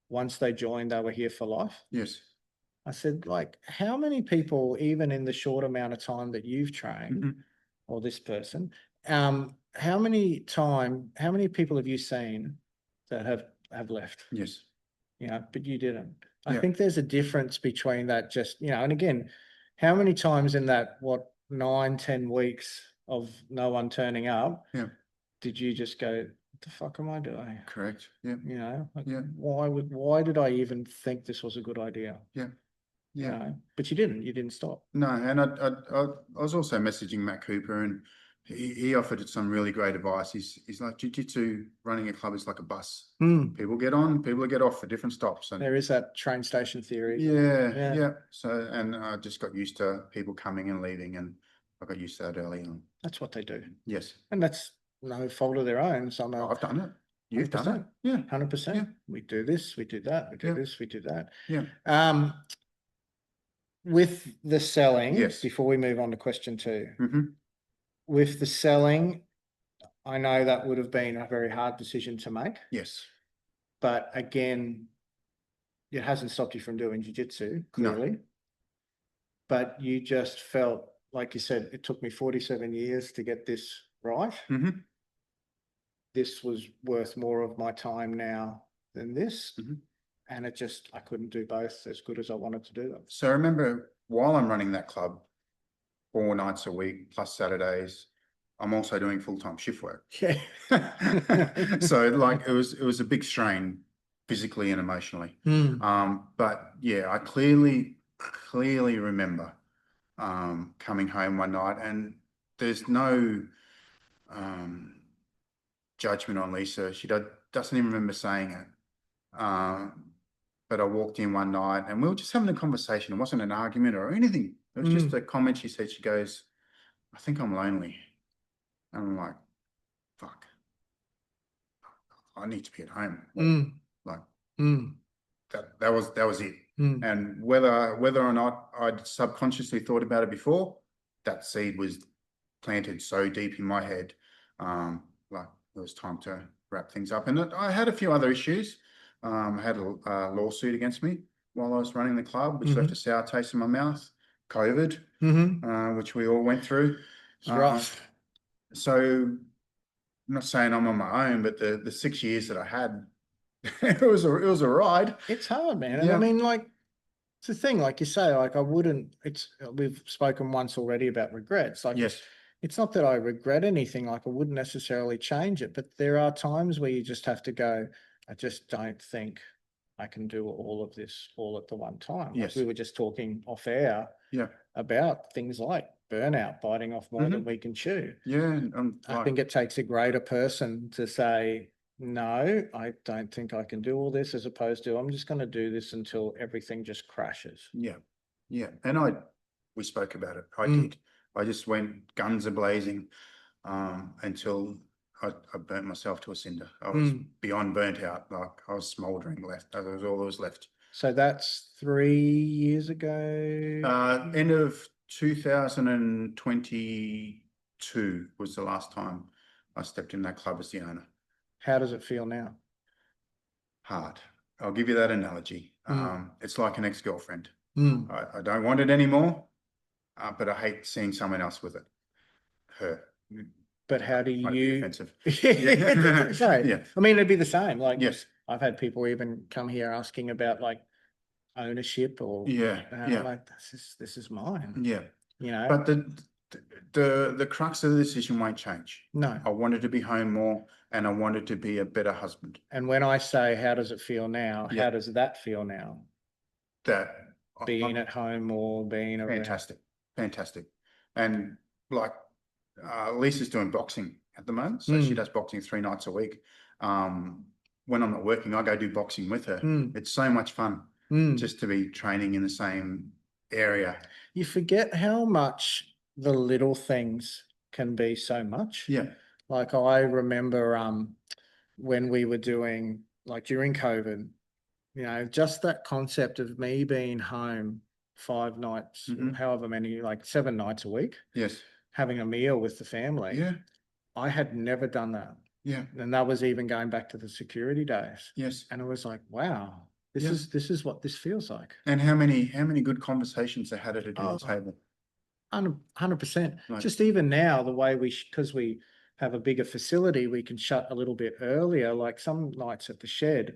once they joined, they were here for life? Yes. I said, like, how many people, even in the short amount of time that you've trained, or this person, how many people have you seen that have left? Yes. You know, but you didn't. I think there's a difference between that, just, you know, and again, how many times in that, 9-10 weeks of no one turning up, did you just go, what the fuck am I doing? Correct. Yeah. You know, like, why did I even think this was a good idea? Yeah. Yeah. You know, but you didn't stop. No. And I was also messaging Matt Cooper, and he offered some really great advice. He's like, Jiu-Jitsu running a club is like a bus. People get on, people get off for different stops. And there is that train station theory. Yeah. So, and I just got used to people coming and leaving, and I got used to that early on. That's what they do. Yes. And that's no fault of their own. Somehow I've done it. You've done it. Yeah. 100%. Yeah. We do this, we do that, we do this, we do that. Yeah. With the selling, yes. Before we move on to question 2, with the selling, I know that would have been a very hard decision to make, Yes. but again, it hasn't stopped you from doing jiu-jitsu, clearly. But you just felt, like you said, it took me 47 years to get this right. Mm-hmm. This was worth more of my time now than this. Mm-hmm. And I couldn't do both as good as I wanted to do them. So I remember while I'm running that club 4 nights a week plus Saturdays, I'm also doing full-time shift work. Yeah. So like it was a big strain physically and emotionally. But yeah, I clearly remember coming home one night, and there's no judgment on Lisa. She doesn't even remember saying it. But I walked in one night and we were just having a conversation. It wasn't an argument or anything. It was just a comment she said. She goes, "I think I'm lonely." And I'm like, fuck, I need to be at home. Like that was it. And whether or not I'd subconsciously thought about it before, that seed was planted so deep in my head. Like it was time to wrap things up. And I had a few other issues. I had a lawsuit against me while I was running the club, which left a sour taste in my mouth. COVID, which we all went through. It's rough. So I'm not saying I'm on my own, but the 6 years that I had, it was a ride. It's hard, man. And I mean, like, it's the thing, like you say, like we've spoken once already about regrets. Like, yes, it's not that I regret anything, like I wouldn't necessarily change it, but there are times where you just have to go, I just don't think I can do all of this all at the one time. Yes. Like we were just talking off air about things like burnout, biting off more than we can chew. Yeah. I think it takes a greater person to say, no, I don't think I can do all this, as opposed to I'm just going to do this until everything just crashes. Yeah. Yeah. And we spoke about it. I did. I just went guns a-blazing until I burnt myself to a cinder. I was beyond burnt out. Like I was smoldering left. That was all that was left. So that's 3 years ago? End of 2022 was the last time I stepped in that club as the owner. How does it feel now? Hard. I'll give you that analogy. It's like an ex-girlfriend. I don't want it anymore, but I hate seeing someone else with it. Her. But how do you? Offensive. Yeah. I mean, it'd be the same. Like, yes, I've had people even come here asking about like ownership or like this is mine. Yeah, you know. But the crux of the decision won't change. No, I wanted to be home more, and I wanted to be a better husband. And when I say, how does it feel now? How does that feel now? That being at home or being around. Fantastic. And like Lisa's doing boxing at the moment, so she does boxing 3 nights a week. When I'm not working, I go do boxing with her. It's so much fun just to be training in the same area. You forget how much the little things can be so much. Yeah. Like I remember when we were doing, like during COVID, you know, just that concept of me being home 5 nights, however many, like 7 nights a week. Yes. Having a meal with the family. Yeah. I had never done that. Yeah. And that was even going back to the security days. Yes. And it was like, wow, this is what this feels like. And how many good conversations they had at a dinner table? 100%. Right. Just even now, the way because we have a bigger facility, we can shut a little bit earlier. Like some nights at the shed,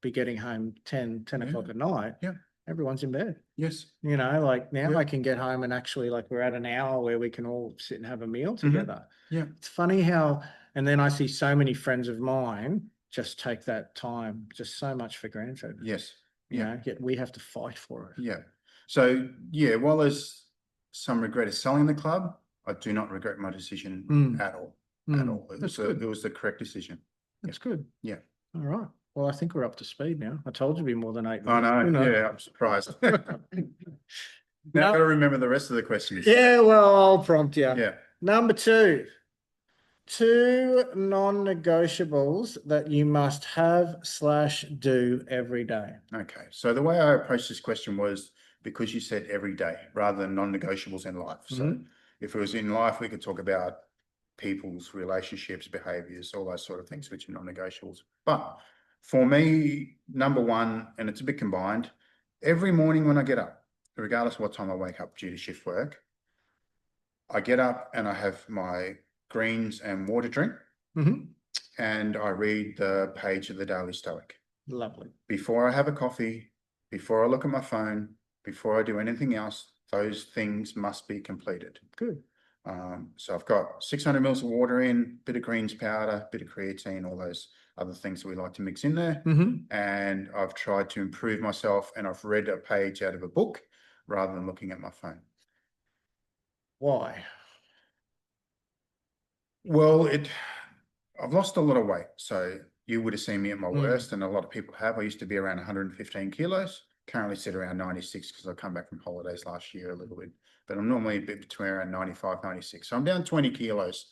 be getting home 10 o'clock at night. Yeah. Everyone's in bed. Yes. You know, like now I can get home and actually like we're at an hour where we can all sit and have a meal together. Yeah. It's funny how, and then I see so many friends of mine just take that time just so much for granted. Yes. You know, yet we have to fight for it. Yeah. So yeah, while there's some regret of selling the club, I do not regret my decision at all. At all. It was the correct decision. That's good. Yeah. All right. Well, I think we're up to speed now. I told you it'd be more than 8 minutes. I know. Yeah, I'm surprised. Now I've got to remember the rest of the questions. Yeah, well, I'll prompt you. Yeah. Number 2. 2 non-negotiables that you must have/do every day. Okay. So the way I approached this question was because you said every day rather than non-negotiables in life. So if it was in life, we could talk about people's relationships, behaviors, all those sort of things, which are non-negotiables. But for me, number one, and it's a bit combined, every morning when I get up, regardless of what time I wake up due to shift work, I get up and I have my greens and water drink, and I read the page of the Daily Stoic. Lovely. Before I have a coffee, before I look at my phone, before I do anything else, those things must be completed. Good. So I've got 600 mils of water in, bit of greens powder, bit of creatine, all those other things that we like to mix in there. And I've tried to improve myself, and I've read a page out of a book rather than looking at my phone. Why? Well, I've lost a lot of weight. So you would have seen me at my worst, and a lot of people have. I used to be around 115 kilos, currently sit around 96 because I come back from holidays last year a little bit, but I'm normally a bit between around 95, 96. So I'm down 20 kilos.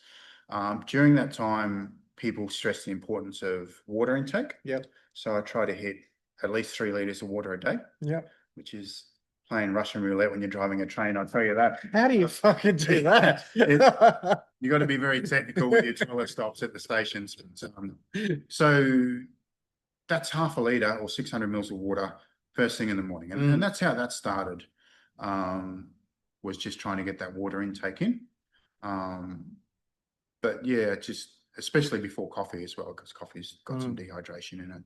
During that time, people stress the importance of water intake. Yep. So I try to hit at least 3 liters of water a day. Yep. Which is playing Russian roulette when you're driving a train, I'll tell you that. How do you fucking do that? You got to be very technical with your toilet stops at the stations. So that's half a litre or 600 mils of water first thing in the morning. And that's how that started, was just trying to get that water intake in. But yeah, just especially before coffee as well, because coffee's got some dehydration in it.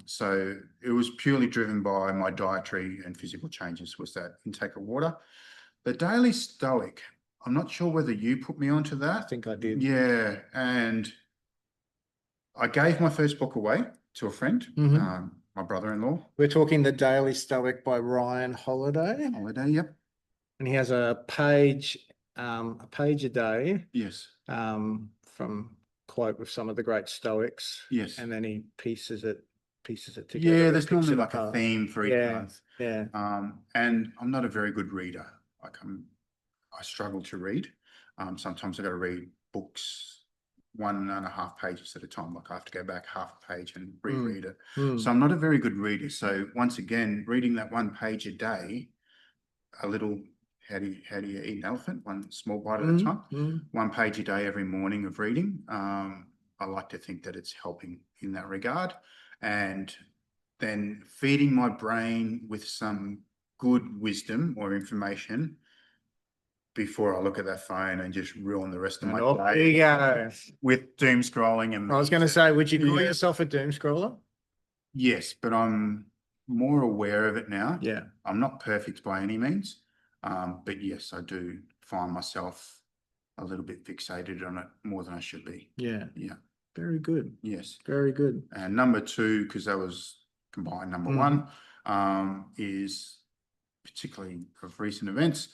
So it was purely driven by my dietary and physical changes, was that intake of water. The Daily Stoic, I'm not sure whether you put me onto that. I think I did. Yeah, and I gave my first book away to a friend, my brother-in-law. We're talking The Daily Stoic by Ryan Holiday. Holiday, yep. And he has a page a day. Yes. From quote with some of the great Stoics. Yes. And then he pieces it together. Yeah, there's normally like a theme for each month. Yeah. And I'm not a very good reader. Like I struggle to read. Sometimes I got to read books 1.5 pages at a time. Like I have to go back half a page and reread it. So I'm not a very good reader. So once again, reading that 1 page a day, a little, how do you eat an elephant? One small bite at a time. 1 page a day every morning of reading. I like to think that it's helping in that regard. And then feeding my brain with some good wisdom or information before I look at that phone and just ruin the rest of my day. There you go. With doom scrolling. And I was going to say, would you call yourself a doom scroller? Yes, but I'm more aware of it now. Yeah. I'm not perfect by any means. But yes, I do find myself a little bit fixated on it more than I should be. Yeah. Yeah. Very good. Yes. Very good. And number two, because that was combined, number one, is particularly of recent events,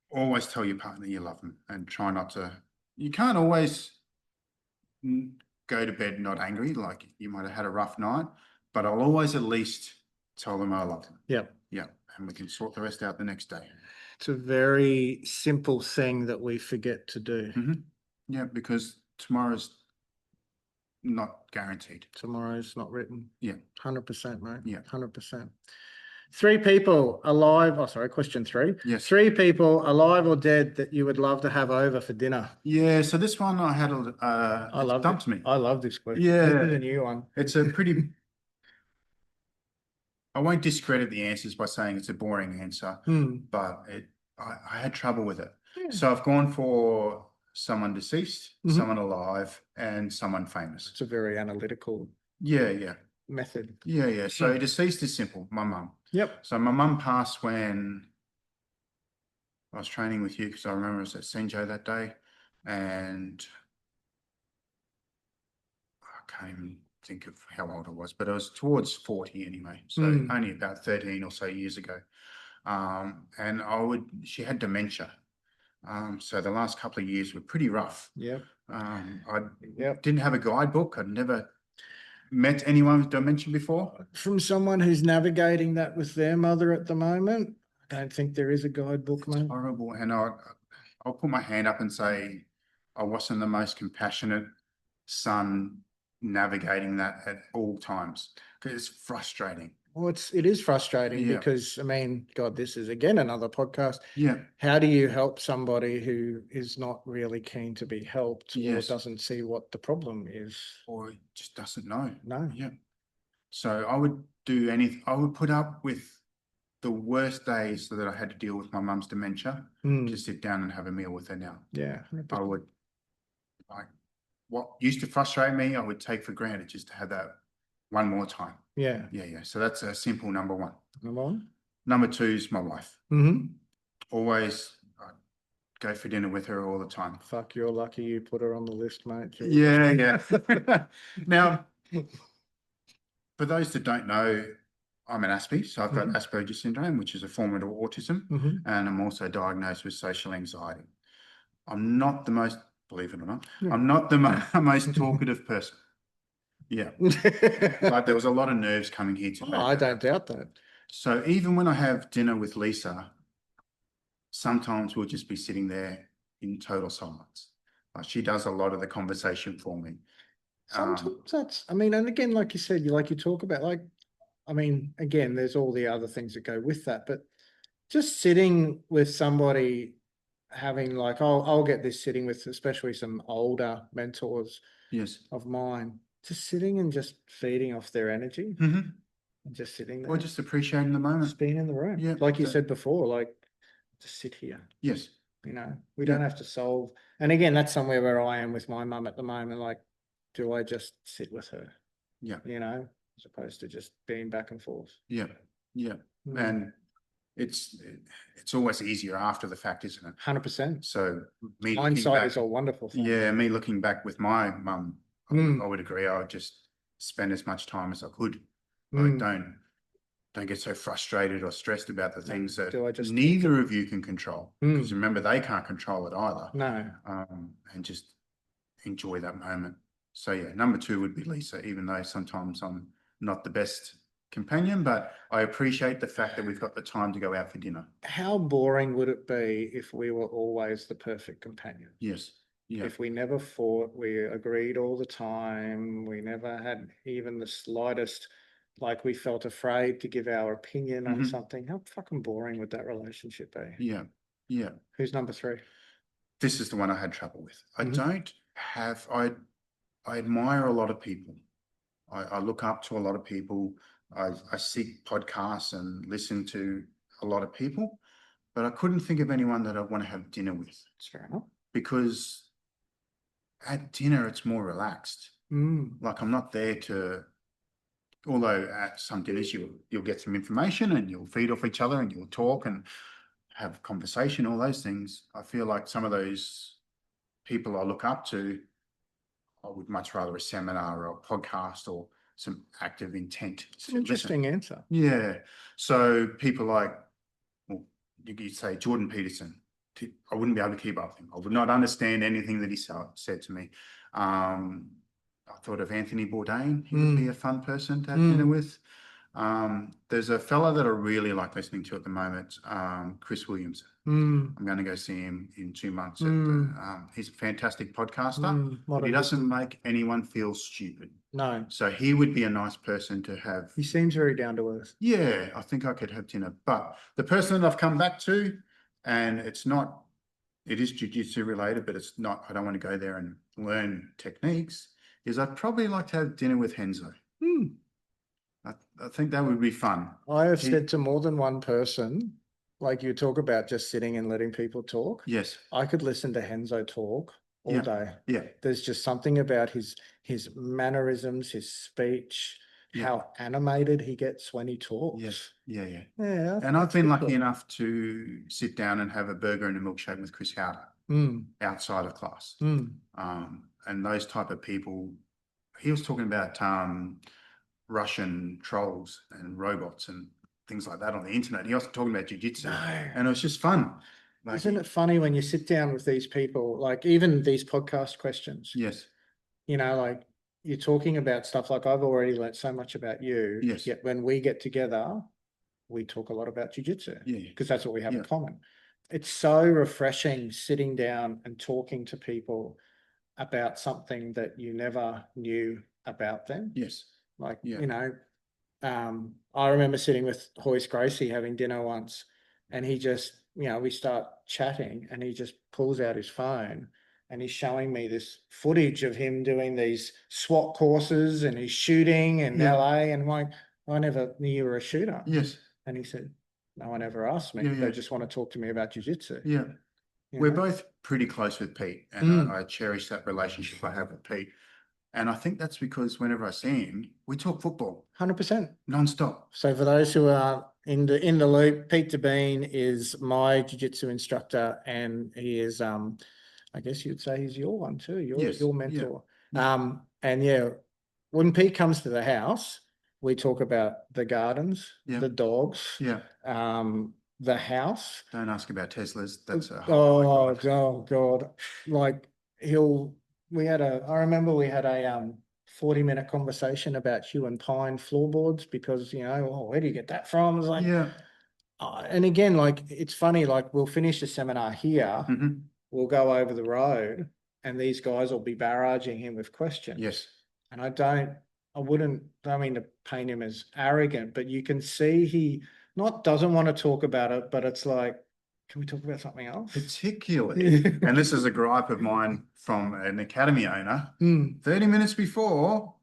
always tell your partner you love them and try not to, you can't always go to bed not angry, like you might have had a rough night, but I'll always at least tell them I love them. Yeah. Yeah. And we can sort the rest out the next day. It's a very simple thing that we forget to do. Yeah, because tomorrow's not guaranteed. Tomorrow's not written. Yeah. 100%, mate. Yeah. 100%. 3 people alive. Oh, sorry, question 3. Yes. 3 people alive or dead that you would love to have over for dinner. Yeah, so this one I had I love stumped me. I love this question. Yeah. This is a new one. It's a pretty I won't discredit the answers by saying it's a boring answer, but I had trouble with it. Yeah. So I've gone for someone deceased, someone alive, and someone famous. It's a very analytical method. Yeah. So deceased is simple, my mum. Yep. So my mum passed when I was training with you, because I remember I was at Senjo that day, and I can't even think of how old I was, but I was towards 40 anyway, so only about 13 or so years ago. And she had dementia. So the last couple of years were pretty rough. Yep. I didn't have a guidebook. I'd never met anyone with dementia before. From someone who's navigating that with their mother at the moment, I don't think there is a guidebook, mate. It's horrible. And I'll put my hand up and say I wasn't the most compassionate son navigating that at all times, because it's frustrating. Well, it is frustrating Yeah. because, I mean, God, this is again another podcast. Yeah. How do you help somebody who is not really keen to be helped or Yes. doesn't see what the problem is? Or it just doesn't know. No. Yeah. So I would do anything. I would put up with the worst days that I had to deal with my mum's dementia to sit down and have a meal with her now. Yeah. I would, like, what used to frustrate me, I would take for granted just to have that one more time. Yeah. Yeah, yeah. So that's a simple number one. Number one. Number two is my wife. Mm-hmm. Always go for dinner with her all the time. Fuck, you're lucky you put her on the list, mate. Yeah, yeah. Now, for those that don't know, I'm an Aspie, so I've got Asperger's syndrome, which is a form of autism, and I'm also diagnosed with social anxiety. I'm not the most, believe it or not, I'm not the most talkative person. Yeah. Like there was a lot of nerves coming here today. Oh, I don't doubt that. So even when I have dinner with Lisa, sometimes we'll just be sitting there in total silence. Like she does a lot of the conversation for me. Sometimes that's, I mean, and again, like you said, you talk about, like, I mean, again, there's all the other things that go with that, but just sitting with somebody, having like, I'll get this sitting with especially some older mentors of mine, just sitting and just feeding off their energy and just sitting there. Or just appreciating the moment. Just being in the room. Yeah. Like you said before, like, just sit here. Yes. You know, we don't have to solve. And again, that's somewhere where I am with my mum at the moment. Like, do I just sit with her? Yeah. You know, as opposed to just being back and forth. Yeah. Yeah. And it's always easier after the fact, isn't it? 100%. So me hindsight is a wonderful thing. Yeah, me looking back with my mum, I would agree. I would just spend as much time as I could. Like, don't get so frustrated or stressed about the things that neither of you can control. Because remember, they can't control it either. No. And just enjoy that moment. So yeah, number two would be Lisa, even though sometimes I'm not the best companion, but I appreciate the fact that we've got the time to go out for dinner. How boring would it be if we were always the perfect companion? Yes. Yeah. If we never fought, we agreed all the time, we never had even the slightest, like we felt afraid to give our opinion on something, how fucking boring would that relationship be? Yeah. Yeah. Who's number three? This is the one I had trouble with. I admire a lot of people. I look up to a lot of people. I seek podcasts and listen to a lot of people, but I couldn't think of anyone that I want to have dinner with. That's fair enough. Because at dinner, it's more relaxed. Like I'm not there to, although at some dinners you'll get some information and you'll feed off each other and you'll talk and have conversation, all those things. I feel like some of those people I look up to, I would much rather a seminar or a podcast or some active intent. It's an interesting answer. Yeah. So people like, well, you could say Jordan Peterson. I wouldn't be able to keep up with him. I would not understand anything that he said to me. I thought of Anthony Bourdain. He would be a fun person to have dinner with. There's a fella that I really like listening to at the moment, Chris Williamson. I'm going to go see him in 2 months. He's a fantastic podcaster, but he doesn't make anyone feel stupid. No. So he would be a nice person to have. He seems very down to earth. Yeah, I think I could have dinner. But the person that I've come back to, and it is Jiu Jitsu related, but it's not, I don't want to go there and learn techniques, is I'd probably like to have dinner with Henzo. I think that would be fun. I have said to more than one person, like you talk about just sitting and letting people talk. Yes. I could listen to Henzo talk all day. Yeah. There's just something about his mannerisms, his speech, how animated he gets when he talks. Yes. Yeah, yeah. Yeah. And I've been lucky enough to sit down and have a burger and a milkshake with Chris Howder outside of class. And those type of people, he was talking about Russian trolls and robots and things like that on the internet. He was talking about jiu-jitsu, and it was just fun. Like, isn't it funny when you sit down with these people, like even these podcast questions? Yes. You know, like you're talking about stuff like I've already learned so much about you. Yes. Yet when we get together, we talk a lot about jiu-jitsu because that's what we have in common. It's so refreshing sitting down and talking to people about something that you never knew about them. Yes. Like, you know, I remember sitting with Hoyce Gracie having dinner once, and he just, we start chatting, and he just pulls out his phone, and he's showing me this footage of him doing these SWAT courses, and he's shooting in LA, and I'm like, I never knew you were a shooter. Yes. And he said, no one ever asked me. Yeah, They just want to talk to me about jiu-jitsu. Yeah. We're both pretty close with Pete, and I cherish that relationship I have with Pete. And I think that's because whenever I see him, we talk football 100%. non-stop. So for those who are in the loop, Pete DeBean is my jiu-jitsu instructor, and he is, I guess you'd say he's your one too, your mentor. Yeah. And when Pete comes to the house, we talk about the gardens, the dogs, the house. Don't ask about Teslas. That's a oh God. Like I remember we had a 40-minute conversation about hue and pine floorboards because, where do you get that from? It's like, and again, like, it's funny, like, we'll finish the seminar here, we'll go over the road, and these guys will be barraging him with questions. Yes. And I don't mean to paint him as arrogant, but you can see he not doesn't want to talk about it, but it's like, can we talk about something else? Particularly, and this is a gripe of mine from an academy owner, 30 minutes before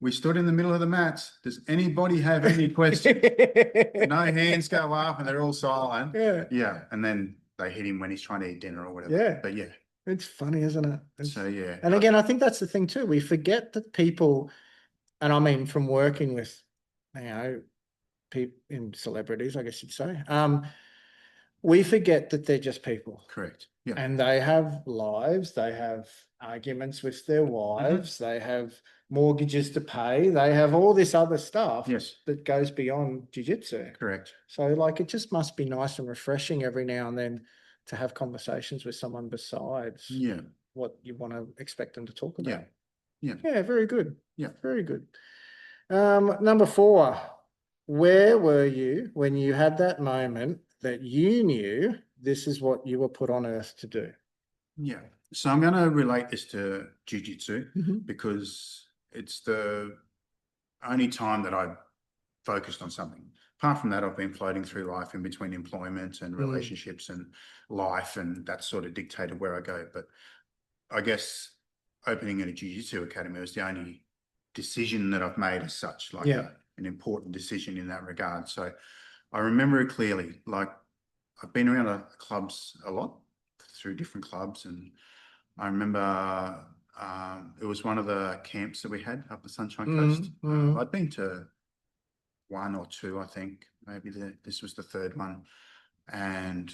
we stood in the middle of the mats, does anybody have any questions? No hands go up and they're all silent. Yeah. And then they hit him when he's trying to eat dinner or whatever. Yeah. But yeah. It's funny, isn't it? So yeah. And again, I think that's the thing too. We forget that people, and I mean from working with, people in celebrities, I guess you'd say, we forget that they're just people. Correct. Yeah. And they have lives, they have arguments with their wives, they have mortgages to pay, they have all this other stuff that goes beyond jiu-jitsu. Correct. So like, it just must be nice and refreshing every now and then to have conversations with someone besides what you want to expect them to talk about. Yeah, very good. Yeah. Very good. Number 4, where were you when you had that moment that you knew this is what you were put on earth to do? Yeah. So I'm going to relate this to jiu-jitsu because it's the only time that I focused on something. Apart from that, I've been floating through life in between employment and relationships and life, and that sort of dictated where I go. But I guess opening in a jiu-jitsu academy was the only decision that I've made as such, like an important decision in that regard. So I remember it clearly. Like, I've been around clubs a lot through different clubs, and I remember it was one of the camps that we had up the Sunshine Coast. I'd been to 1 or 2, I think. Maybe this was the 3rd one, and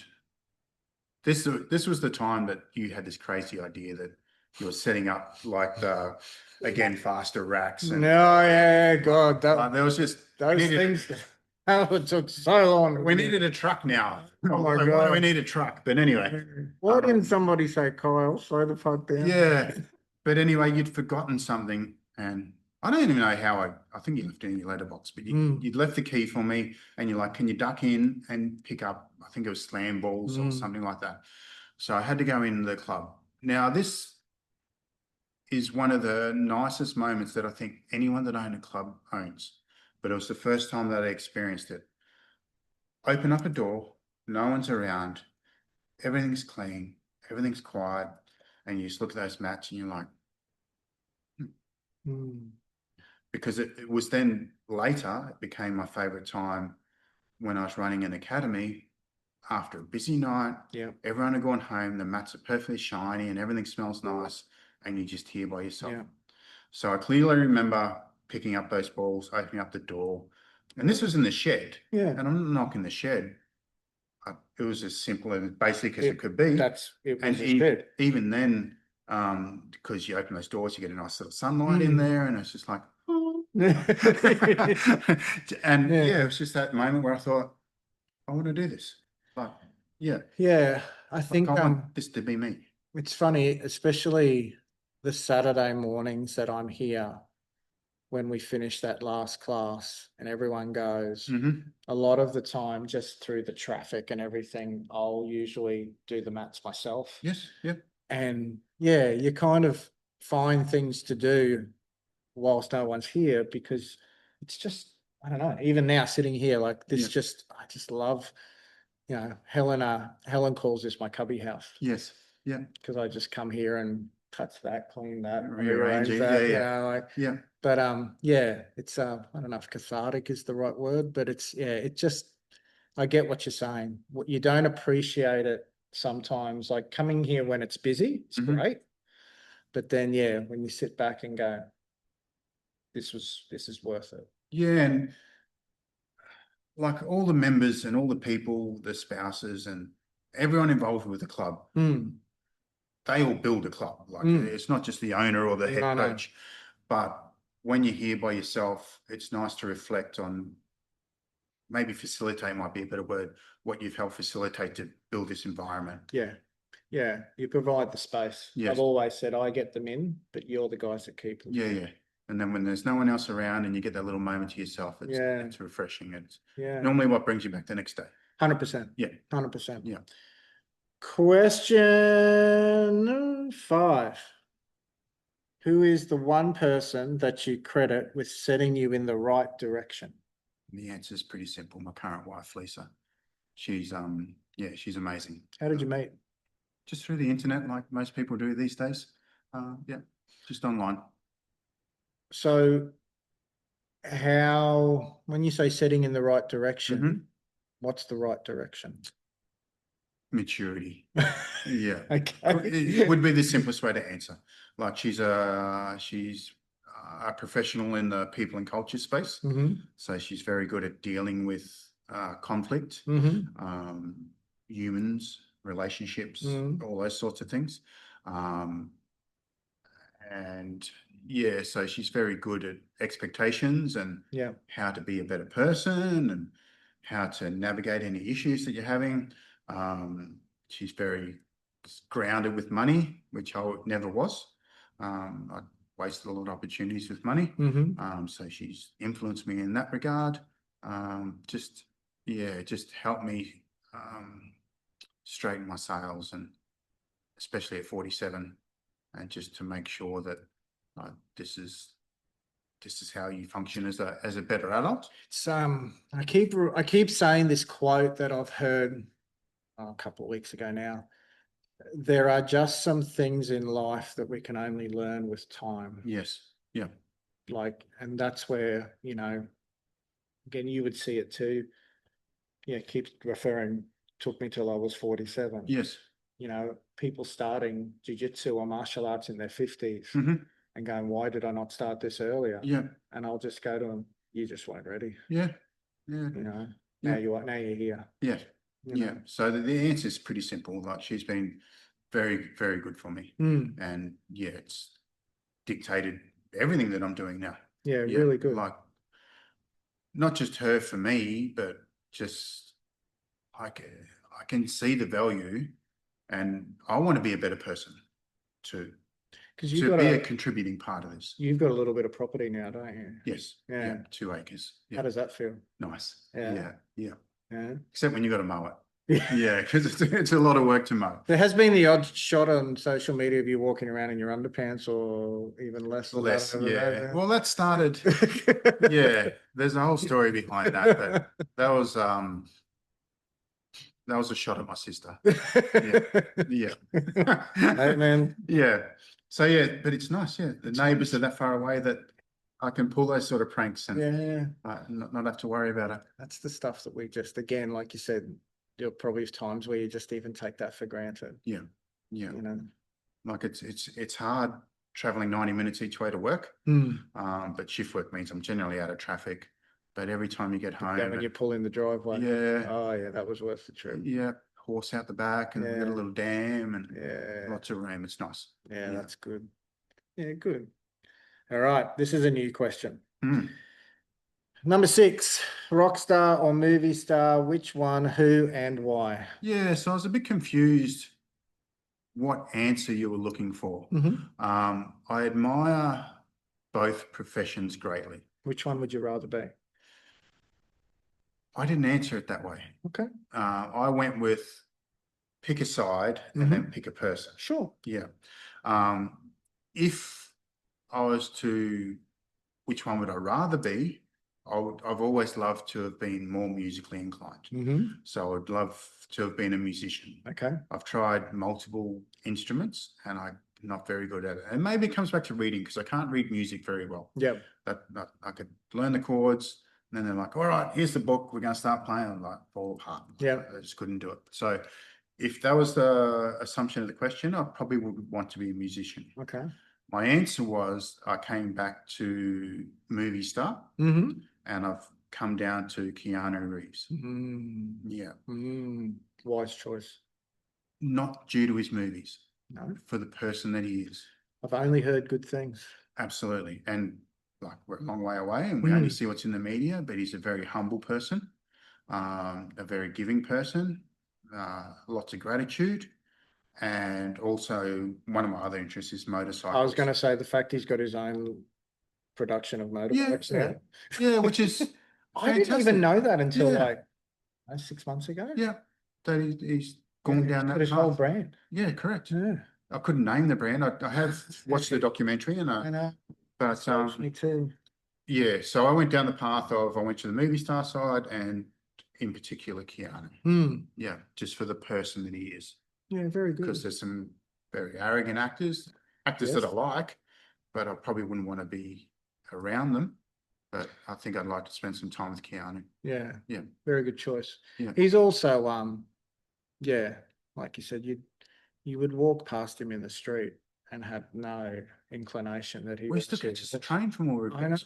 this was the time that you had this crazy idea that you were setting up like the faster racks. And God, there was just those things. It took so long. We needed a truck now. Oh my God! God. Why do we need a truck? But anyway, why didn't somebody say, Kyle, slow the fuck down? Yeah, but anyway, you'd forgotten something, and I don't even know how I think you left it in your letterbox, but you'd left the key for me, and you're like, can you duck in and pick up, I think it was slam balls or something like that. So I had to go in the club. Now, this is one of the nicest moments that I think anyone that owns a club owns, but it was the first time that I experienced it. Open up a door, no one's around, everything's clean, everything's quiet, and you just look at those mats and you're like, because it was then later, it became my favorite time when I was running an academy after a busy night. Yeah. Everyone had gone home, the mats are perfectly shiny and everything smells nice, and you're just here by yourself. Yeah. So I clearly remember picking up those balls, opening up the door, and this was in the shed. Yeah. And I'm not knocking the shed. It was as simple and basic as it could be. It was a shed. Even then, because you open those doors, you get a nice little sunlight in there, and it's just like, and it was just that moment where I thought, I want to do this. Like, I think I want this to be me. It's funny, especially the Saturday mornings that I'm here when we finish that last class and everyone goes. A lot of the time, just through the traffic and everything, I'll usually do the mats myself. Yes. Yeah. And you kind of find things to do whilst no one's here, because it's just I don't know, even now sitting here, like this, Yeah. I just love, Helen calls this my cubby house. Yes. Yeah. Because I just come here and touch that, clean that, Rearrange rearrange it. that, Yeah. like, Yeah. but yeah, it's I don't know if cathartic is the right word, but it's, it just, I get what you're saying. You don't appreciate it sometimes, like coming here when it's busy, it's Mhm. great. But then, when you sit back and go, this is worth it. Yeah. And like all the members and all the people, the spouses and everyone involved with the club, they all build a club. Like it's not just the owner or the head No, no. coach, but when you're here by yourself, it's nice to reflect on, maybe facilitate might be a better word, what you've helped facilitate to build this environment. Yeah. Yeah. You provide the space. Yes. I've always said I get them in, but you're the guys that keep them. Yeah, yeah. And then when there's no one else around and you get that little moment to yourself, it's refreshing. It's normally what brings you back the next day. 100%. Yeah. 100%. Yeah. Question 5. Who is the one person that you credit with setting you in the right direction? The answer is pretty simple. My current wife, Lisa. She's she's amazing. How did you meet? Just through the internet, like most people do these days. Yeah, just online. So when you say setting in the right direction, what's the right direction? Maturity. Yeah. Okay. It would be the simplest way to answer. Like she's a professional in the people and culture space. So she's very good at dealing with conflict, humans, relationships, all those sorts of things. And yeah, so she's very good at expectations and how to be a better person and how to navigate any issues that you're having. She's very grounded with money, which I never was. I wasted a lot of opportunities with money. So she's influenced me in that regard. Just helped me straighten my sails, and especially at 47, and just to make sure that this is how you function as a better adult. It's I keep saying this quote that I've heard a couple of weeks ago now. There are just some things in life that we can only learn with time. Yes. Yeah. Like, and that's where, again, you would see it too. Yeah, keep referring, took me till I was 47. Yes. People starting Jiu Jitsu or martial arts in their 50s and going, why did I not start this earlier? Yeah. And I'll just go to them, you just weren't ready. Yeah. Yeah. Now you're here. Yeah. Yeah. So the answer is pretty simple. Like she's been very, very good for me. And yeah, it's dictated everything that I'm doing now. Yeah, really good. Like not just her for me, but just I can see the value, and I want to be a better person to be a contributing part of this. You've got a little bit of property now, don't you? Yes. Yeah. 2 acres. Yeah. How does that feel? Nice. Yeah. Yeah. Yeah. Except when you got to mow it. Yeah, because it's a lot of work to mow. There has been the odd shot on social media of you walking around in your underpants, or even less. Less, yeah. Well, that started. Yeah, there's a whole story behind that, but that was a shot at my sister. Yeah. Hey, man. Yeah. So yeah, but it's nice. Yeah, the neighbours are that far away that I can pull those sort of pranks and not have to worry about it. That's the stuff that we just, again, like you said, there'll probably times where you just even take that for granted. Yeah. Yeah. Like it's hard traveling 90 minutes each way to work. But shift work means I'm generally out of traffic. But every time you get home, when you pull in the driveway. Yeah. Oh yeah, that was worth the trip. Yeah. Horse out the back, and we got a little dam and lots of room. It's nice. Yeah, that's good. Yeah, good. All right. This is a new question. Number 6, rock star or movie star, which one, who, and why? Yeah, so I was a bit confused what answer you were looking for. I admire both professions greatly. Which one would you rather be? I didn't answer it that way. Okay. I went with pick a side and then pick a person. Sure. Yeah. If I was to, which one would I rather be? I've always loved to have been more musically inclined. Mm-hmm. So I'd love to have been a musician. Okay. I've tried multiple instruments and I'm not very good at it. And maybe it comes back to reading because I can't read music very well. Yeah. That I could learn the chords and then they're like, all right, here's the book. We're going to start playing. I'm like, fall apart. Yeah. I just couldn't do it. So if that was the assumption of the question, I probably would want to be a musician. Okay. My answer was I came back to movie star Mm-hmm. and I've come down to Keanu Reeves. Mm. Yeah. Wise choice. Not due to his movies, No. for the person that he is. I've only heard good things. Absolutely. And like we're a long way away and we only see what's in the media, but he's a very humble person, a very giving person, lots of gratitude. And also one of my other interests is motorcycles. I was going to say the fact he's got his own production of motorbikes. Yeah, which is I didn't even know that until Yeah. like 6 months ago. Yeah, that he's gone down that his path. whole brand. Yeah, correct. Yeah. I couldn't name the brand. I have watched the documentary and I know. but Me too. yeah, so I went down the path of I went to the movie star side and in particular Keanu. Yeah, just for the person that he is. Yeah, very good. Because there's some very arrogant actors that I like, but I probably wouldn't want to be around them. But I think I'd like to spend some time with Keanu. Yeah. Yeah. Very good choice. Yeah. He's also yeah, like you said, you would walk past him in the street and have no inclination that he We was used to get just a train from all I know.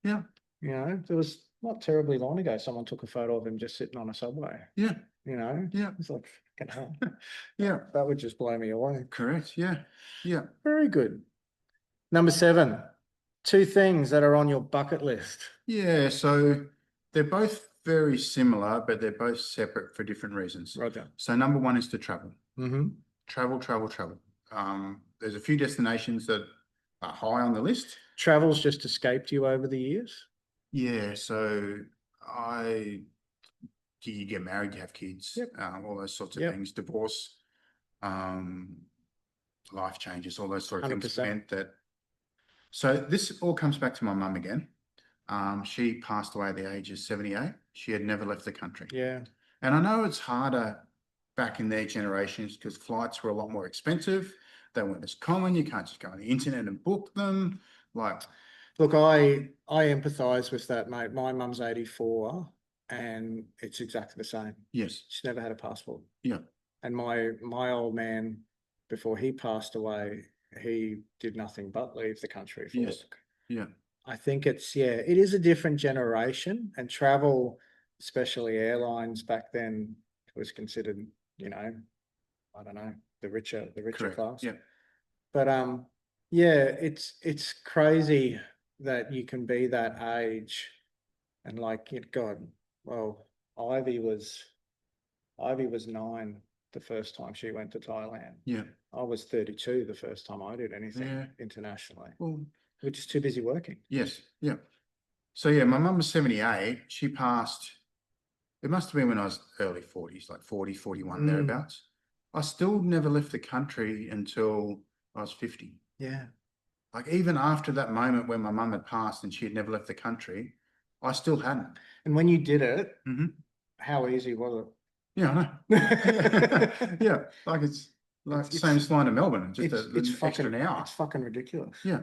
Yeah. You know, there was not terribly long ago, someone took a photo of him just sitting on a subway. Yeah. You know? Yeah. It's like, fucking hell. Yeah. That would just blow me away. Correct. Yeah. Yeah. Very good. Number 7, 2 things that are on your bucket list. Yeah. So they're both very similar, but they're both separate for different reasons. Roger. So number 1 is to travel. Mm-hmm. Travel. There's a few destinations that are high on the list. Travel's just escaped you over the years? Yeah. So you get married, you have kids, all those sorts of things, divorce, life changes, all those sort of 100%. Things meant that. So this all comes back to my mum again. She passed away at the age of 78. She had never left the country. Yeah. And I know it's harder back in their generations because flights were a lot more expensive. They weren't as common. You can't just go on the internet and book them. Like, look, I empathise with that, mate. My mum's 84 and it's exactly the same. Yes. She's never had a passport. Yeah. And my old man, before he passed away, he did nothing but leave the country for work. Yeah. I think it is a different generation, and travel, especially airlines back then, was considered, you know, I don't know, the richer Correct. class. Yeah. But it's crazy that you can be that age and like, God, well, Ivy was 9 the first time she went to Thailand. Yeah. I was 32 the first time I did anything internationally. Well, we're just too busy working. Yes. Yeah. So yeah, my mum was 78. She passed, it must have been when I was early 40s, like 40, 41, thereabouts. I still never left the country until I was 50. Yeah. Like even after that moment when my mum had passed and she had never left the country, I still hadn't. And when you did it, how easy was it? Yeah, I know. Yeah, like it's like the same as flying to Melbourne, just an extra hour. It's fucking ridiculous. Yeah.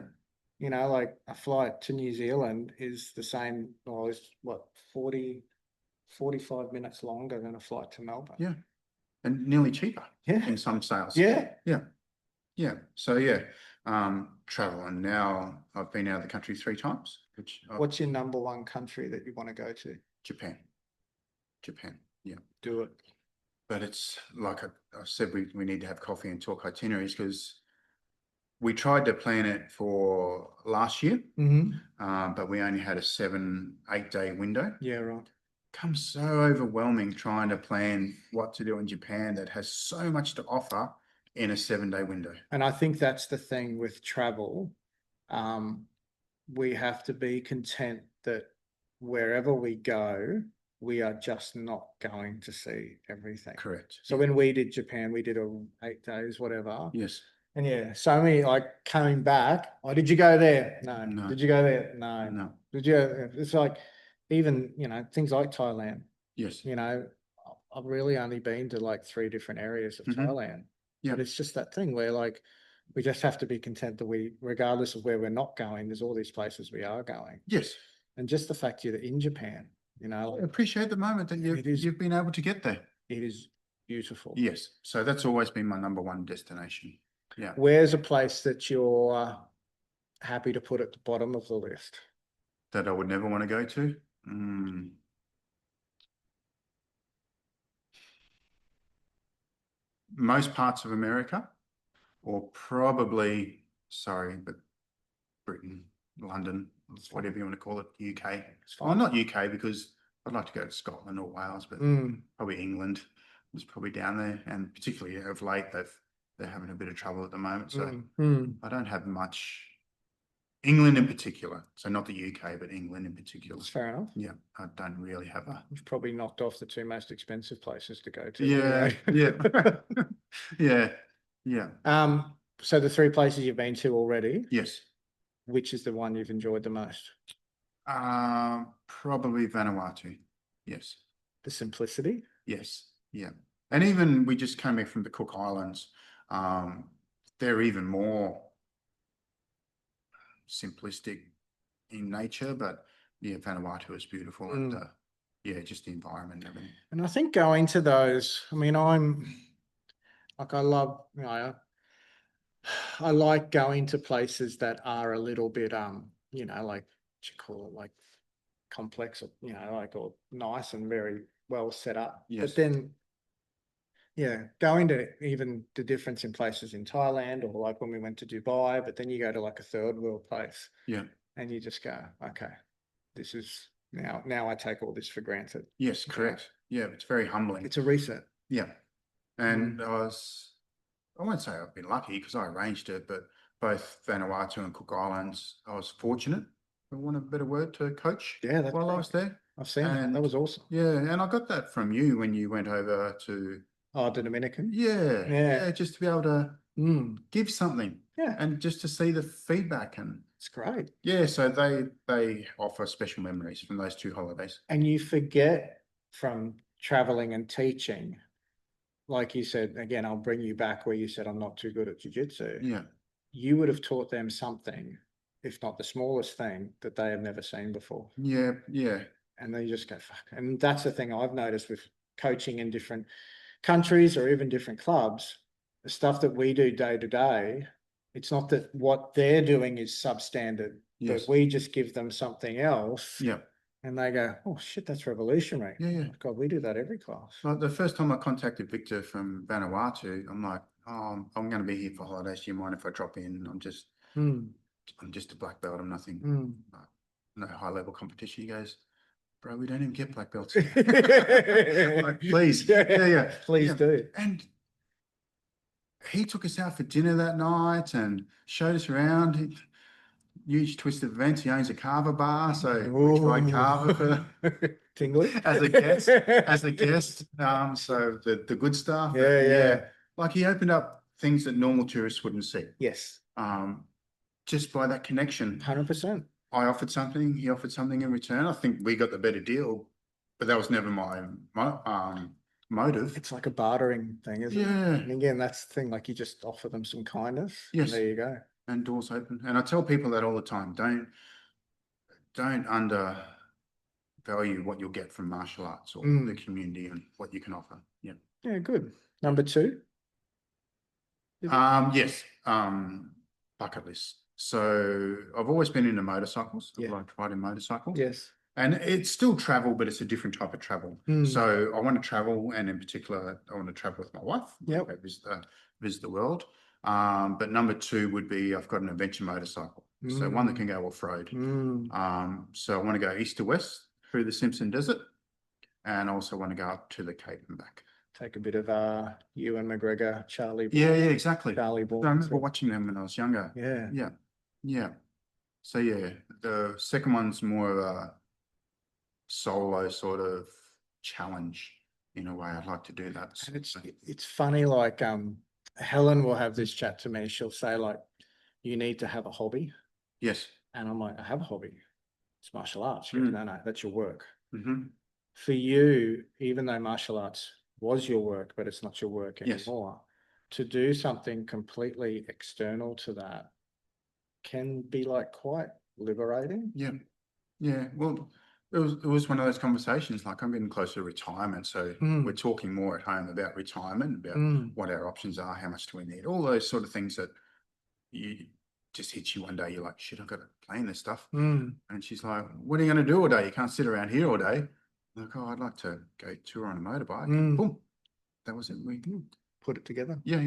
You know, like a flight to New Zealand is the same, or is what, 45 minutes longer than a flight to Melbourne. Yeah. And nearly cheaper in some sales. Yeah. Yeah. Yeah. So yeah, travel. And now I've been out of the country 3 times. What's your number 1 country that you want to go to? Japan. Yeah. Do it. But it's like I said, we need to have coffee and talk itineraries because we tried to plan it for last year, but we only had a 7-8 day window. Yeah, right. It becomes so overwhelming trying to plan what to do in Japan that has so much to offer in a 7-day window. And I think that's the thing with travel. We have to be content that wherever we go, we are just not going to see everything. Correct. So when we did Japan, we did 8 days, whatever. Yes. And yeah, so many like coming back. Oh, did you go there? No. No. Did you go there? No. No. Did you? It's like even, you know, things like Thailand, Yes. you know, I've really only been to like 3 different areas of Thailand. Yeah. But it's just that thing where like we just have to be content that we, regardless of where we're not going, there's all these places we are going. Yes. And just the fact you're in Japan, you know, I appreciate the moment that you've been able to get there. it is beautiful. Yes. So that's always been my number one destination. Yeah. Where's a place that you're happy to put at the bottom of the list? That I would never want to go to. Most parts of America, or probably, sorry, but Britain, London, whatever you want to call it, UK. Well, not UK, because I'd like to go to Scotland or Wales, but probably England was probably down there. And particularly of late, they're having a bit of trouble at the moment. So I don't have much. England in particular, so not the UK, but England in particular. That's fair enough. Yeah, I don't really have a. You've probably knocked off the 2 most expensive places to go to. Yeah, yeah, yeah. So the 3 places you've been to already, Yes. which is the one you've enjoyed the most? Probably Vanuatu. Yes. The simplicity? Yes. Yeah. And even we just came back from the Cook Islands. They're even more simplistic in nature, but yeah, Vanuatu is beautiful and yeah, just the environment and everything. And I think going to those, I mean, I'm like, I love, you know, I like going to places that are a little bit, you know, like, what you call it, like complex, or, you know, like, or nice and very well set up. Yes. But then, yeah, going to even the difference in places in Thailand, or like when we went to Dubai, but then you go to like a third world place. Yeah. And you just go, okay, this is now I take all this for granted. Yes, correct. Yeah, it's very humbling. It's a reset. Yeah. And I won't say I've been lucky because I arranged it, but both Vanuatu and Cook Islands, I was fortunate, for want of a better word, to coach while I was there. I've seen that. That was awesome. Yeah, and I got that from you when you went over to the Dominican. Yeah, just to be able to give something. Yeah. And just to see the feedback, and it's great. Yeah, so they offer special memories from those 2 holidays. And you forget from traveling and teaching, like you said, again, I'll bring you back where you said I'm not too good at jiu-jitsu. Yeah. You would have taught them something, if not the smallest thing, that they have never seen before. Yeah, yeah. And they just go, fuck. And that's the thing I've noticed with coaching in different countries or even different clubs, the stuff that we do day to day, it's not that what they're doing is substandard, but we just give them something else. Yeah. And they go, oh shit, that's revolutionary. Yeah, yeah. Oh, God, we do that every class. Like the first time I contacted Victor from Vanuatu, I'm like, oh, I'm going to be here for holidays. Do you mind if I drop in? I'm just a black belt. I'm nothing, no high level competition. He goes, bro, we don't even get black belts. Like, please. Yeah. Please do. And he took us out for dinner that night and showed us around. Huge twisted events. He owns a carver bar, so we tried carver for Tingly as a guest. So the good stuff. Yeah. Like he opened up things that normal tourists wouldn't see. Yes. Just by that connection. 100%. I offered something. He offered something in return. I think we got the better deal, but that was never my motive. It's like a bartering thing, isn't it? And again, that's the thing. Like you just offer them some kindness. Yes. And there you go. And doors open. And I tell people that all the time. Don't undervalue what you'll get from martial arts or the community and what you can offer. Yeah. Yeah, good. Number 2? Yes. Bucket list. So I've always been into motorcycles. I like riding motorcycles. Yes. And it's still travel, but it's a different type of travel. So I want to travel, and in particular, I want to travel with my wife. Yep. Visit the world. But number 2 would be I've got an adventure motorcycle. So one that can go off-road. So I want to go east to west through the Simpson Desert, and I also want to go up to the Cape and back. Take a bit of Ewan McGregor, Charlie. Yeah, exactly. Charlie Ball. I remember watching them when I was younger. Yeah. So yeah, the second one's more of a solo sort of challenge in a way. I'd like to do that. And it's funny, like Helen will have this chat to me. She'll say like, you need to have a hobby. Yes. And I'm like, I have a hobby. it's martial arts. She goes, no, no, that's your work. Mm-hmm. For you, even though martial arts was your work, but it's not your work anymore, to do something completely external to that can be like quite liberating. Yeah. Yeah. Well, it was one of those conversations, like I'm getting closer to retirement. So we're talking more at home about retirement, about what our options are, how much do we need, all those sort of things that you just hits you one day. You're like, shit, I've got to plan this stuff. And she's like, what are you going to do all day? You can't sit around here all day. I'm like, oh, I'd like to go tour on a motorbike. And boom. That was it. We put it together. Yeah.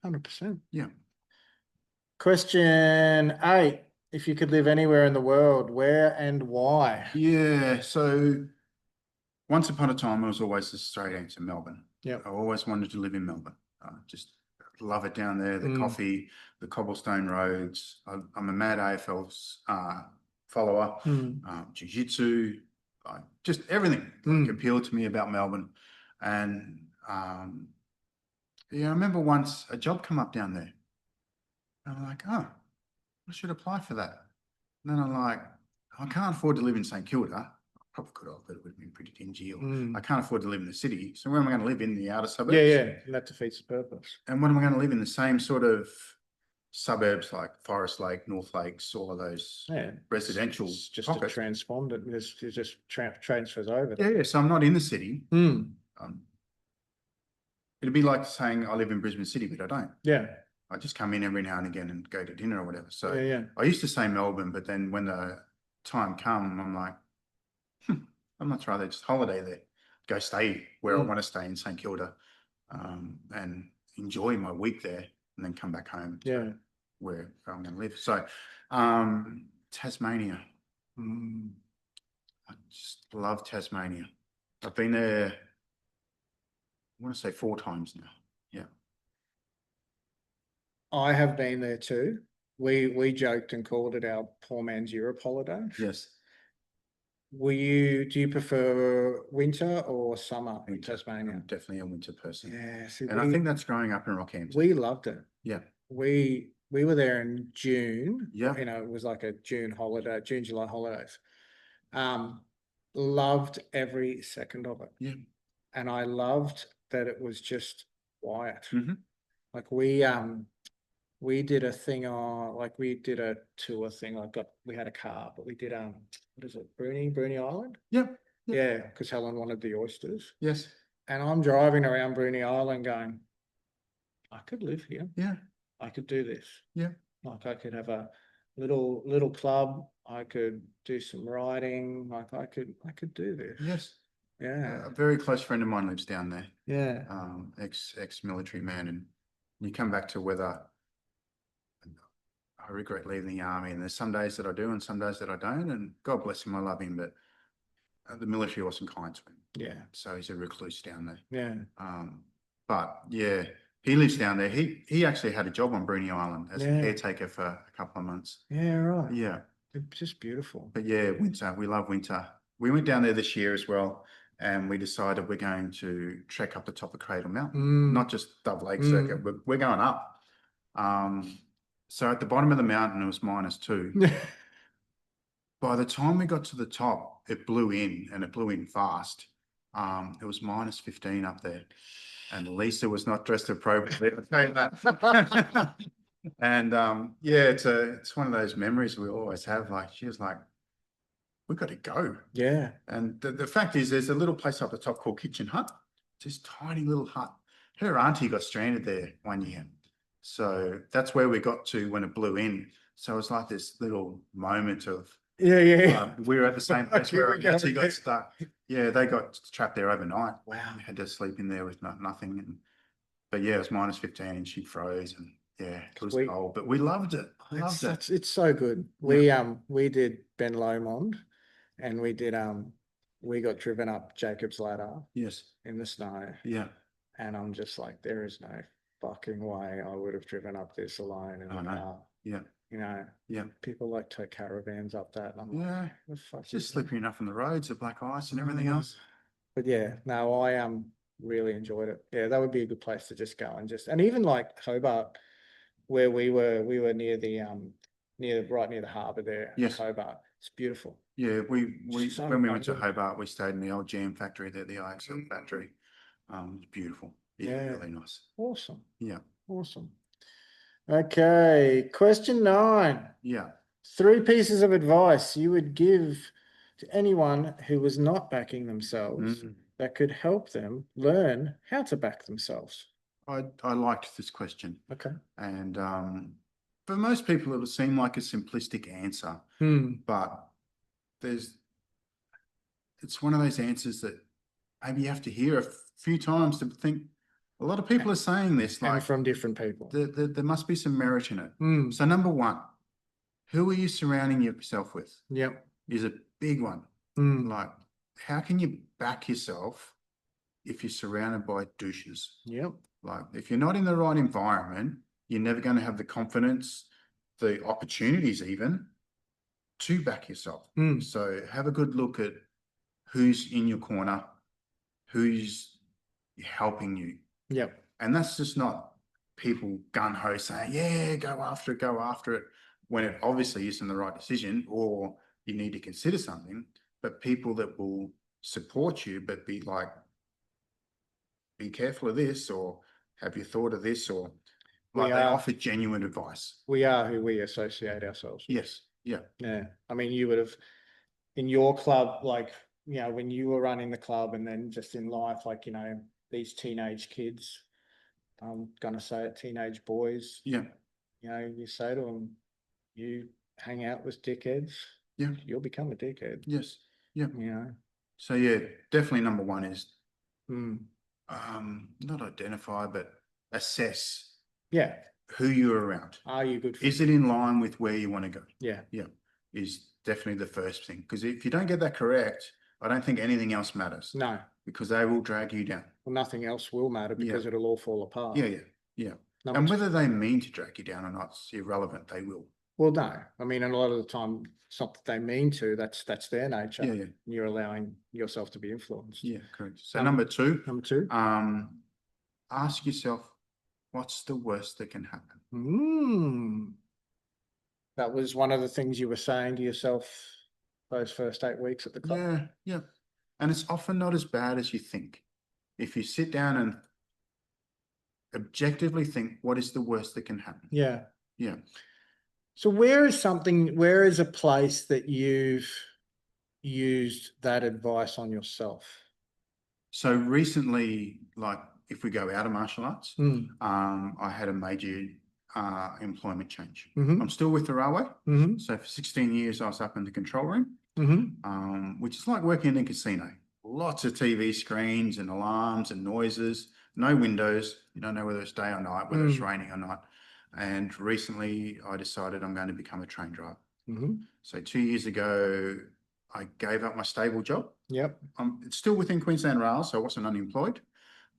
100%. Yeah. Question 8. If you could live anywhere in the world, where and why? Yeah. So once upon a time, I was always the straight answer, Melbourne. Yep. I always wanted to live in Melbourne. Just love it down there. The coffee, the cobblestone roads. I'm a mad AFL follower. Jiu Jitsu, just everything appealed to me about Melbourne. And yeah, I remember once a job come up down there. And I'm like, oh, I should apply for that. And then I'm like, I can't afford to live in St Kilda. I probably could have, but it would have been pretty dingy. Or I can't afford to live in the city. So where am I going to live? In the outer suburbs? Yeah. That defeats the purpose. And when am I going to live in the same sort of suburbs like Forest Lake, North Lakes, all of those residential it's just pockets? a transpond it. It just transfers over. Yeah. So I'm not in the city. It'd be like saying I live in Brisbane City, but I don't. Yeah. I just come in every now and again and go to dinner or whatever. So yeah. I used to say Melbourne, but then when the time come, I'm like, I'd much rather just holiday there, go stay where I want to stay in St Kilda, and enjoy my week there, and then come back home to where I'm going to live. So Tasmania, I just love Tasmania. I've been there, I want to say 4 times now. Yeah. I have been there too. We joked and called it our poor man's Europe holiday. Yes. Do you prefer winter or summer in Tasmania? I'm definitely a winter person. Yeah. And I think that's growing up in Rockhampton. We loved it. Yeah. We were there in June. Yeah. It was like a June holiday, June, July holidays. Loved every second of it. Yeah. And I loved that it was just quiet. Like we did a thing we did a tour thing. We had a car, but we did what is it, Bruny Island? Yep. Yeah, because Helen wanted the oysters. Yes. And I'm driving around Bruny Island going, I could live here. Yeah. I could do this. Yeah. Like I could have a little club. I could do some riding. Like I could do this. Yes. Yeah. A very close friend of mine lives down there. Yeah. Ex-military man, and you come back to whether I regret leaving the army, and there's some days that I do and some days that I don't, and God bless him, I love him, but the military wasn't kind to him. Yeah. So he's a recluse down there. Yeah. But yeah, he lives down there. He actually had a job on Bruny Island as a caretaker for a couple of months. Yeah, right. Yeah. It's just beautiful. But yeah, winter. We love winter. We went down there this year as well, and we decided we're going to trek up the top of Cradle Mountain, not just Dove Lake Circuit. We're going up. So at the bottom of the mountain, it was -2. By the time we got to the top, it blew in, and it blew in fast. It was -15 up there, and Lisa was not dressed appropriately. I'll tell you that. And yeah, it's one of those memories we always have. Like, she was like, "We got to go." Yeah. And the fact is, there's a little place up the top called Kitchen Hut. This tiny little hut. Her auntie got stranded there one year. So that's where we got to when it blew in. So it's like this little moment of, we were at the same place where our auntie got stuck. Yeah, they got trapped there overnight. Wow. We had to sleep in there with nothing. But yeah, it was -15 and she froze, and yeah, it was cold, but we loved it. It's so good. We did Ben Lomond, and we got driven up Jacob's Ladder. Yes. In the snow. Yeah. And I'm just like, there is no fucking way I would have driven up this alone in a car. Yeah. You know. Yeah. People like tow caravans up that. And I'm like, the fuck it's just slippery enough on the roads, the black ice and everything else. But yeah, no, I really enjoyed it. Yeah, that would be a good place to just go and even like Hobart, where we were near the right near the harbour there. Yes. Hobart. It's beautiful. Yeah, we So when we went to abundant. Hobart, we stayed in the old GM factory there, the IXL factory. It's beautiful. Yeah, Yeah. really nice. Awesome. Yeah, Awesome. Okay. Question 9. yeah. 3 pieces of advice you would give to anyone who was not backing themselves Mm. that could help them learn how to back themselves. I liked this question, Okay. and for most people, it'll seem like a simplistic answer, but it's one of those answers that maybe you have to hear a few times to think. A lot of people are saying this, And like from different people. there must be some merit in it. So number one, who are you surrounding yourself with? Yep. Is a big one. Like, how can you back yourself if you're surrounded by douches? Yep. Like, if you're not in the right environment, you're never going to have the confidence, the opportunities even to back yourself. So have a good look at who's in your corner, who's helping you. Yep. And that's just not people gung-ho saying, yeah, go after it, when it obviously isn't the right decision or you need to consider something, but people that will support you, but be like, be careful of this, or have you thought of this, or like they offer genuine advice. We are who we associate ourselves with. Yes. Yeah. Yeah. I mean, you would have, in your club, like, you know, when you were running the club and then just in life, like, you know, these teenage kids, I'm going to say it, teenage boys. Yeah. You know, you say to them, you hang out with dickheads. Yeah. You'll become a dickhead. Yes. Yeah. You know. So yeah, definitely number one is not identify, but assess. Yeah. Who you're around. Are you good for Is it in line with where you want to go? Yeah. Yeah. Is definitely the first thing. Because if you don't get that correct, I don't think anything else matters. No. Because they will drag you down. Well, nothing else will matter because it'll all fall apart. Yeah, yeah, yeah. And whether they mean to drag you down or not, it's irrelevant. They will. Well, no. I mean, a lot of the time, it's not that they mean to. That's their nature. Yeah, yeah. You're allowing yourself to be influenced. Yeah, correct. So number two. Number two. Ask yourself, what's the worst that can happen? That was one of the things you were saying to yourself those first 8 weeks at the club. Yeah, yeah. And it's often not as bad as you think. If you sit down and objectively think, what is the worst that can happen? Yeah. Yeah. So where is a place that you've used that advice on yourself? So recently, like if we go out of martial arts, I had a major employment change. I'm still with the railway. So for 16 years, I was up in the control room, which is like working in a casino. Lots of TV screens and alarms and noises, no windows. You don't know whether it's day or night, whether it's raining or not. And recently, I decided I'm going to become a train driver. So 2 years ago, I gave up my stable job. Yep. It's still within Queensland Rail, so I wasn't unemployed,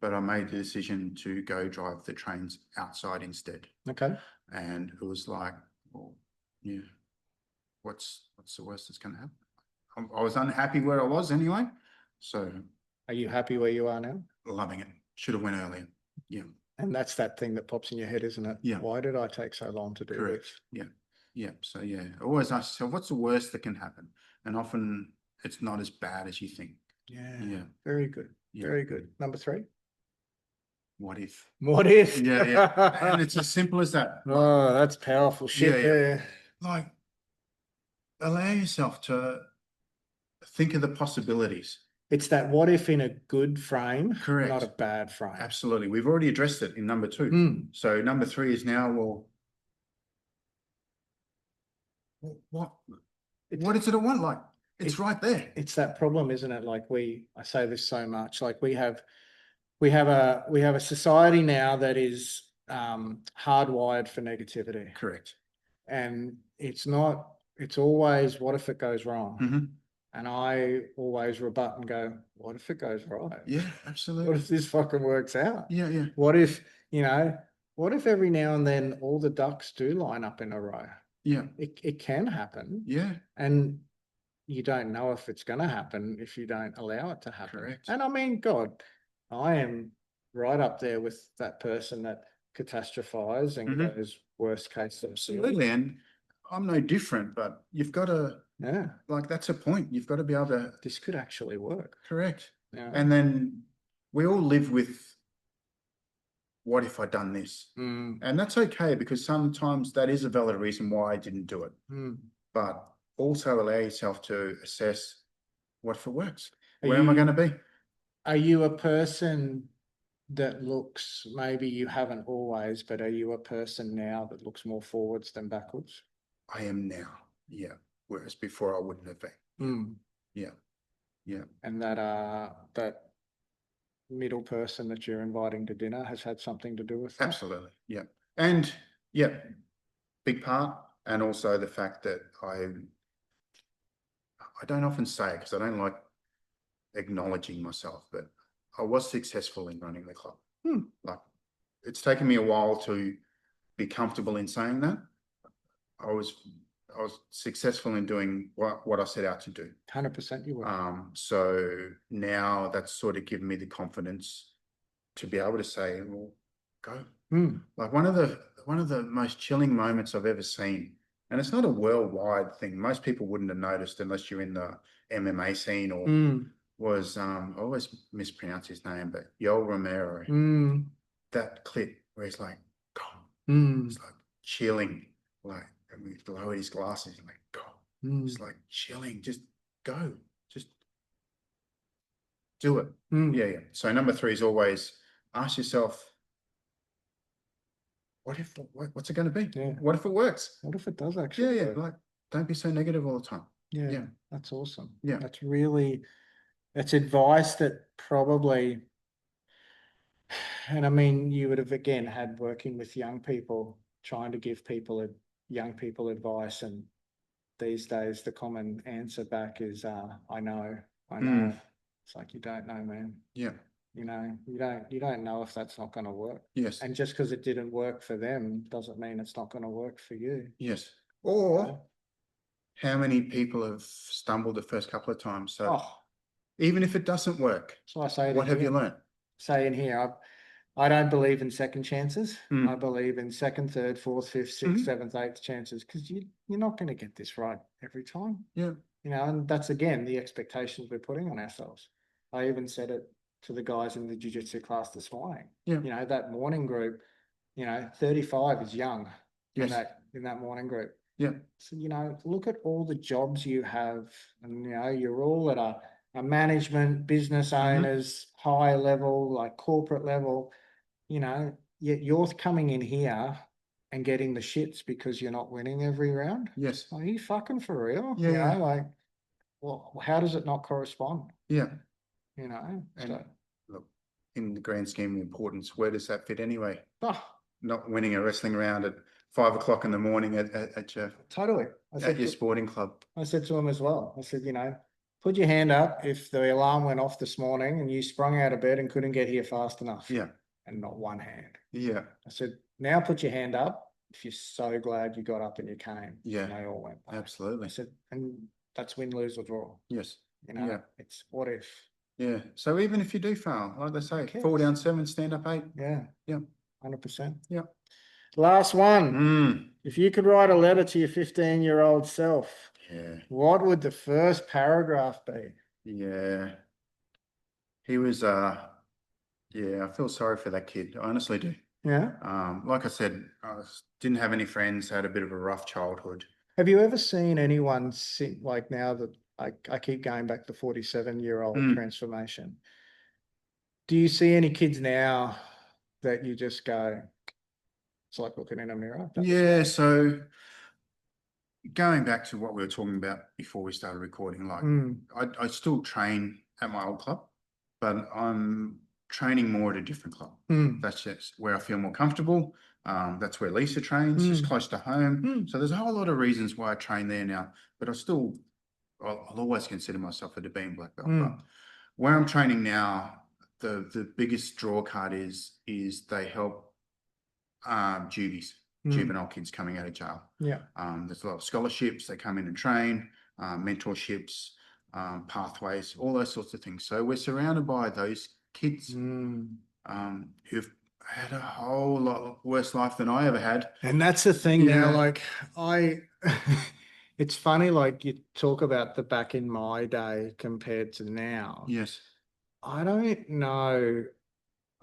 but I made the decision to go drive the trains outside instead. Okay. And it was like, well, yeah, what's the worst that's going to happen? I was unhappy where I was anyway. So. Are you happy where you are now? Loving it. Should have went earlier. Yeah. And that's that thing that pops in your head, isn't it? Yeah. Why did I take so long to do Correct. this? Yeah. Yeah. So yeah, always ask yourself, what's the worst that can happen? And often it's not as bad as you think. Yeah. Yeah. Very good. Yeah. Very good. Number 3. What if? What if? Yeah, yeah. And it's as simple as that. Oh, that's powerful shit. Yeah. Like, allow yourself to think of the possibilities. It's that what if in a good frame, Correct. Not a bad frame. Absolutely. We've already addressed it in number 2. So number 3 is now, well, what is it I want? Like, it's right there. It's that problem, isn't it? Like I say this so much, like we have a society now that is hardwired for negativity. Correct. And it's always, what if it goes wrong? And I always rebut and go, what if it goes right? Yeah, absolutely. What if this fucking works out? Yeah, yeah. What if every now and then all the ducks do line up in a row? Yeah. It can happen. Yeah. And you don't know if it's going to happen if you don't allow it to happen. Correct. And I mean, God, I am right up there with that person that catastrophizes and goes worst case. Absolutely. And I'm no different, but you've got to, Yeah, like, that's a point. You've got to be able to this could actually work. correct. Yeah. And then we all live with, what if I done this? Mm, And that's okay, because sometimes that is a valid reason why I didn't do it. mm. But also allow yourself to assess, what if it works? Are Where am I going to be? Are you a person that looks, maybe you haven't always, but are you a person now that looks more forwards than backwards? I am now. Yeah. Whereas before I wouldn't have been. Mm. Yeah. Yeah. And that middle person that you're inviting to dinner has had something to do with that? Absolutely. Yeah. And yeah, big part. And also the fact that I don't often say it because I don't like acknowledging myself, but I was successful in running the club. Like, it's taken me a while to be comfortable in saying that. I was successful in doing what I set out to do. 100% you were. So now that's sort of given me the confidence to be able to say, well, go. Like, one of the most chilling moments I've ever seen, and it's not a worldwide thing. Most people wouldn't have noticed unless you're in the MMA scene, or was I always mispronounce his name, but Yoel Romero. That clip where he's like, go. It's like chilling, like, I mean, he lowered his glasses, like, go. It's like chilling, just go, just do it. Yeah. So number 3 is always ask yourself, what's it going to be? Yeah. What if it works? What if it does actually work? Like, don't be so negative all the time. Yeah, that's awesome. Yeah. That's advice that probably, and I mean, you would have again had working with young people, trying to give young people advice, and these days the common answer back is, I know. It's like, you don't know, man. Yeah. You don't know if that's not going to work. Yes. And just because it didn't work for them doesn't mean it's not going to work for you. Yes. Or how many people have stumbled the first couple of times? So even if it doesn't work, so I say, what have you learned? Say in here, I don't believe in second chances. I believe in second, third, fourth, fifth, sixth, seventh, eighth chances, because you're not going to get this right every time. Yeah. And that's, again, the expectations we're putting on ourselves. I even said it to the guys in the Jiu Jitsu class this morning. Yeah. That morning group, 35 is young. Yes. in that morning group. Yeah. So, look at all the jobs you have, and, you're all at a management, business owners, high level, like corporate level, yet you're coming in here and getting the shits because you're not winning every round. Yes. Are you fucking for real? Yeah. Like, well, how does it not correspond? Yeah. And look, in the grand scheme of importance, where does that fit anyway? Oh, Not winning a wrestling round at 5 o'clock in the morning at your totally. at your sporting club. I said to him as well. I said, put your hand up if the alarm went off this morning and you sprung out of bed and couldn't get here fast enough. Yeah. And not one hand. Yeah. I said, now put your hand up if you're so glad you got up and you came. Yeah. And they all went back. Absolutely. I said, and that's win, lose, or draw. Yes. It's what if. Yeah. So even if you do fail, like they say, fall down 7, stand up 8. Yeah. Yeah. 100%. Yeah. Last one. If you could write a letter to your 15-year-old self, what would the first paragraph be? Yeah. He was, I feel sorry for that kid. I honestly do. Yeah. Like I said, I didn't have any friends, had a bit of a rough childhood. Have you ever seen anyone like, now that I keep going back to 47-year-old transformation? Do you see any kids now that you just go, it's like looking in a mirror? So going back to what we were talking about before we started recording, like I still train at my old club, but I'm training more at a different club. That's just where I feel more comfortable. That's where Lisa trains. It's close to home. So there's a whole lot of reasons why I train there now, but I'll always consider myself a Bean black belt. But where I'm training now, the biggest draw card is they help juvenile kids coming out of jail. Yeah. There's a lot of scholarships. They come in and train, mentorships, pathways, all those sorts of things. So we're surrounded by those kids who've had a whole lot worse life than I ever had. And that's the thing now. Like, it's funny, like you talk about the back in my day compared to now. Yes. I don't know.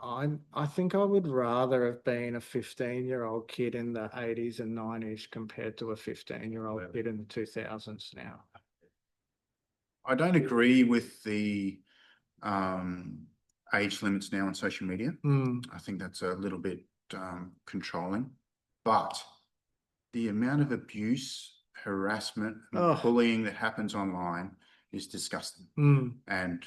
I think I would rather have been a 15-year-old kid in the 80s and 90s compared to a 15-year-old kid in the 2000s now. I don't agree with the age limits now on social media. I think that's a little bit controlling, but the amount of abuse, harassment, and bullying that happens online is disgusting. And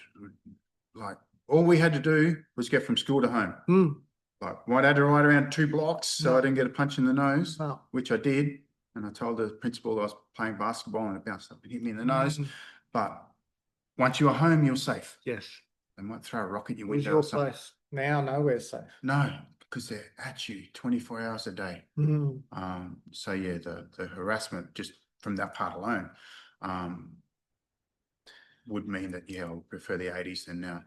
like all we had to do was get from school to home. Like I had to ride around 2 blocks so I didn't get a punch in the nose, which I did. And I told the principal I was playing basketball and it bounced up and hit me in the nose. But once you are home, you're safe. Yes. They might throw a rock at your Where's window your or something. place? Now nowhere's safe. No, because they're at you 24 hours a day. So yeah, the harassment just from that part alone would mean that, yeah, I would prefer the 80s than now.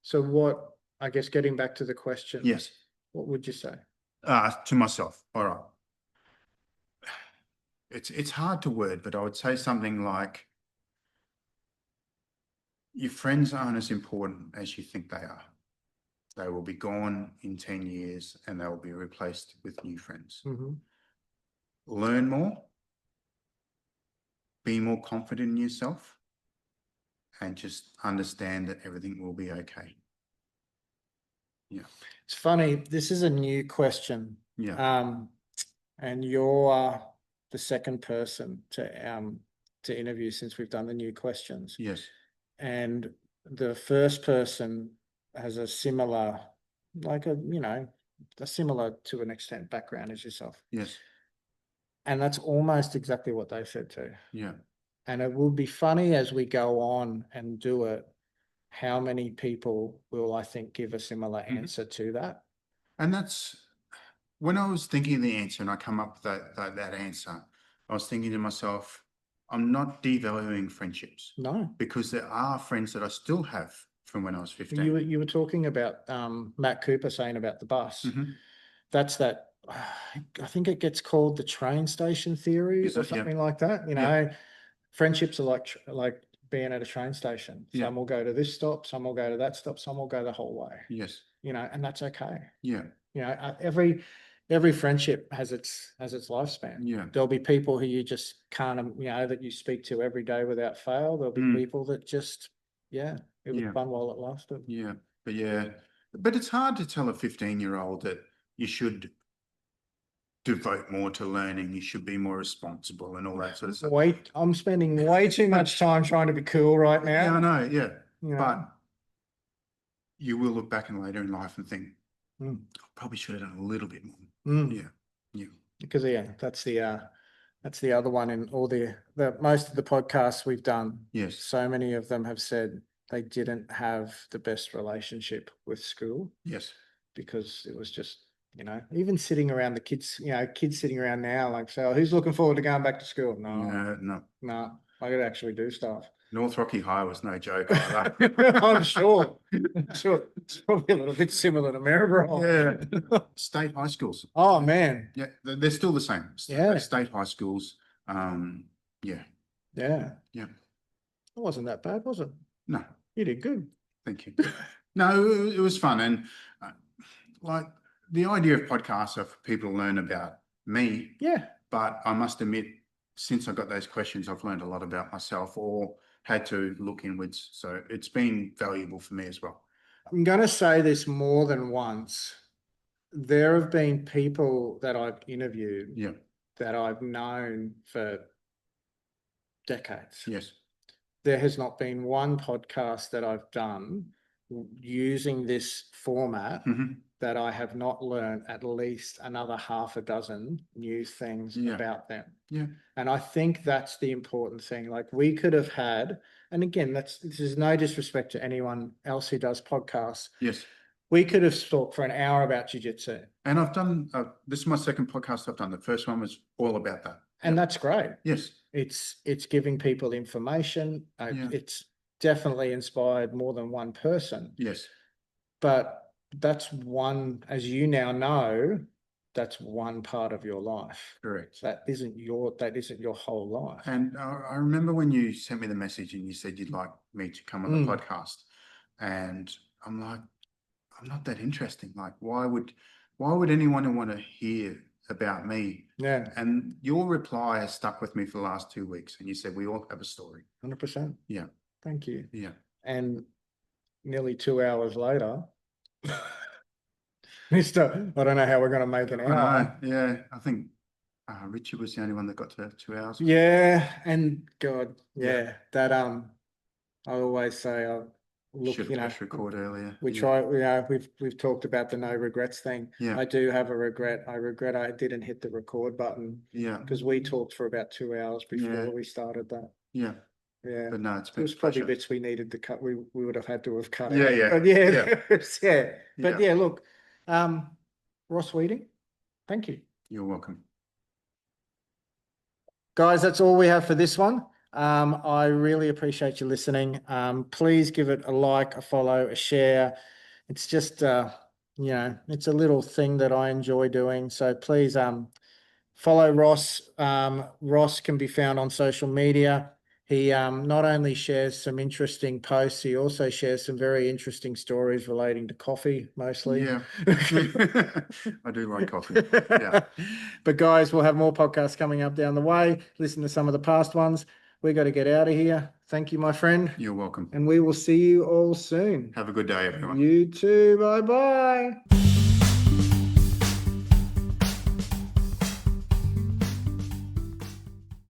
So what, I guess getting back to the question. Yes. What would you say? To myself, all right. It's hard to word, but I would say something like, your friends aren't as important as you think they are. They will be gone in 10 years and they will be replaced with new friends. Learn more, be more confident in yourself, and just understand that everything will be okay. Yeah. It's funny, this is a new question. Yeah. And you're the second person to interview since we've done the new questions. Yes. And the first person has a similar, like a similar to an extent background as yourself. Yes. And that's almost exactly what they said too. Yeah. And it will be funny as we go on and do it, how many people will, I think, give a similar answer to that. And that's, when I was thinking of the answer and I come up with that answer, I was thinking to myself, I'm not devaluing friendships. No. Because there are friends that I still have from when I was 15. You were talking about Matt Cooper saying about the bus. That's that, I think it gets called the train station theory or something like that. You know, friendships are like being at a train station. Some will go to this stop, some will go to that stop, some will go the whole way. Yes. You know, and that's okay. Yeah. You know, every friendship has its lifespan. Yeah. There'll be people who you just can't, that you speak to every day without fail. There'll be people that just, it was fun while it lasted. Yeah. But it's hard to tell a 15-year-old that you should devote more to learning, you should be more responsible and all that sort of stuff. I'm spending way too much time trying to be cool right now. Yeah, I know, yeah. But you will look back in later in life and think, I probably should have done a little bit more. Yeah. Because that's the other one in all the most of the podcasts we've done. Yes. So many of them have said they didn't have the best relationship with school. Yes. Because it was just, even sitting around the kids, kids sitting around now, like, so who's looking forward to going back to school? No, I could actually do stuff. North Rocky High was no joke either. I'm sure. It's probably a little bit similar to Maryborough. Yeah. State high schools. Oh, man. Yeah, they're still the same. State high schools. Yeah. It wasn't that bad, was it? No. You did good. Thank you. No, it was fun. And like the idea of podcasts are for people to learn about me. Yeah. But I must admit, since I got those questions, I've learned a lot about myself or had to look inwards. So it's been valuable for me as well. I'm going to say this more than once. There have been people that I've interviewed that I've known for decades. Yes. There has not been one podcast that I've done using this format that I have not learned at least another half a dozen new things about them. Yeah. And I think that's the important thing. Like we could have had, and again, this is no disrespect to anyone else who does podcasts. Yes. We could have talked for an hour about jiu-jitsu. And I've done, this is my second podcast I've done. The first one was all about that. And that's great. Yes. It's giving people information. It's definitely inspired more than one person. Yes. But that's one, as you now know, that's one part of your life. Correct. That isn't your whole life. And I remember when you sent me the message and you said you'd like me to come on the podcast, and I'm like, I'm not that interesting. Like, why would anyone want to hear about me? Yeah. And your reply has stuck with me for the last 2 weeks. And you said we all have a story. 100%. Yeah. Thank you. Yeah. And nearly 2 hours later, Mister, I don't know how we're going to make an hour. I know. Yeah. I think Richard was the only one that got to 2 hours. Yeah. And God, yeah. That I always say, look, should have pressed record earlier. We try, we've talked about the no regrets thing. Yeah. I do have a regret. I regret I didn't hit the record button. Yeah. Because we talked for about 2 hours before we started that. Yeah. Yeah. But no, it was probably bits we needed to cut. We would have had to have cut Yeah, out. yeah. But yeah. But Yeah. look, Ross Weeding, thank you. You're welcome. Guys, that's all we have for this one. I really appreciate you listening. Please give it a like, a follow, a share. It's just, it's a little thing that I enjoy doing. So please follow Ross. Ross can be found on social media. He not only shares some interesting posts, he also shares some very interesting stories relating to coffee, mostly. Yeah. I do like coffee. Yeah. But guys, we'll have more podcasts coming up down the way. Listen to some of the past ones. We got to get out of here. Thank you, my friend. You're welcome. And we will see you all soon. Have a good day, everyone. You too. Bye-bye.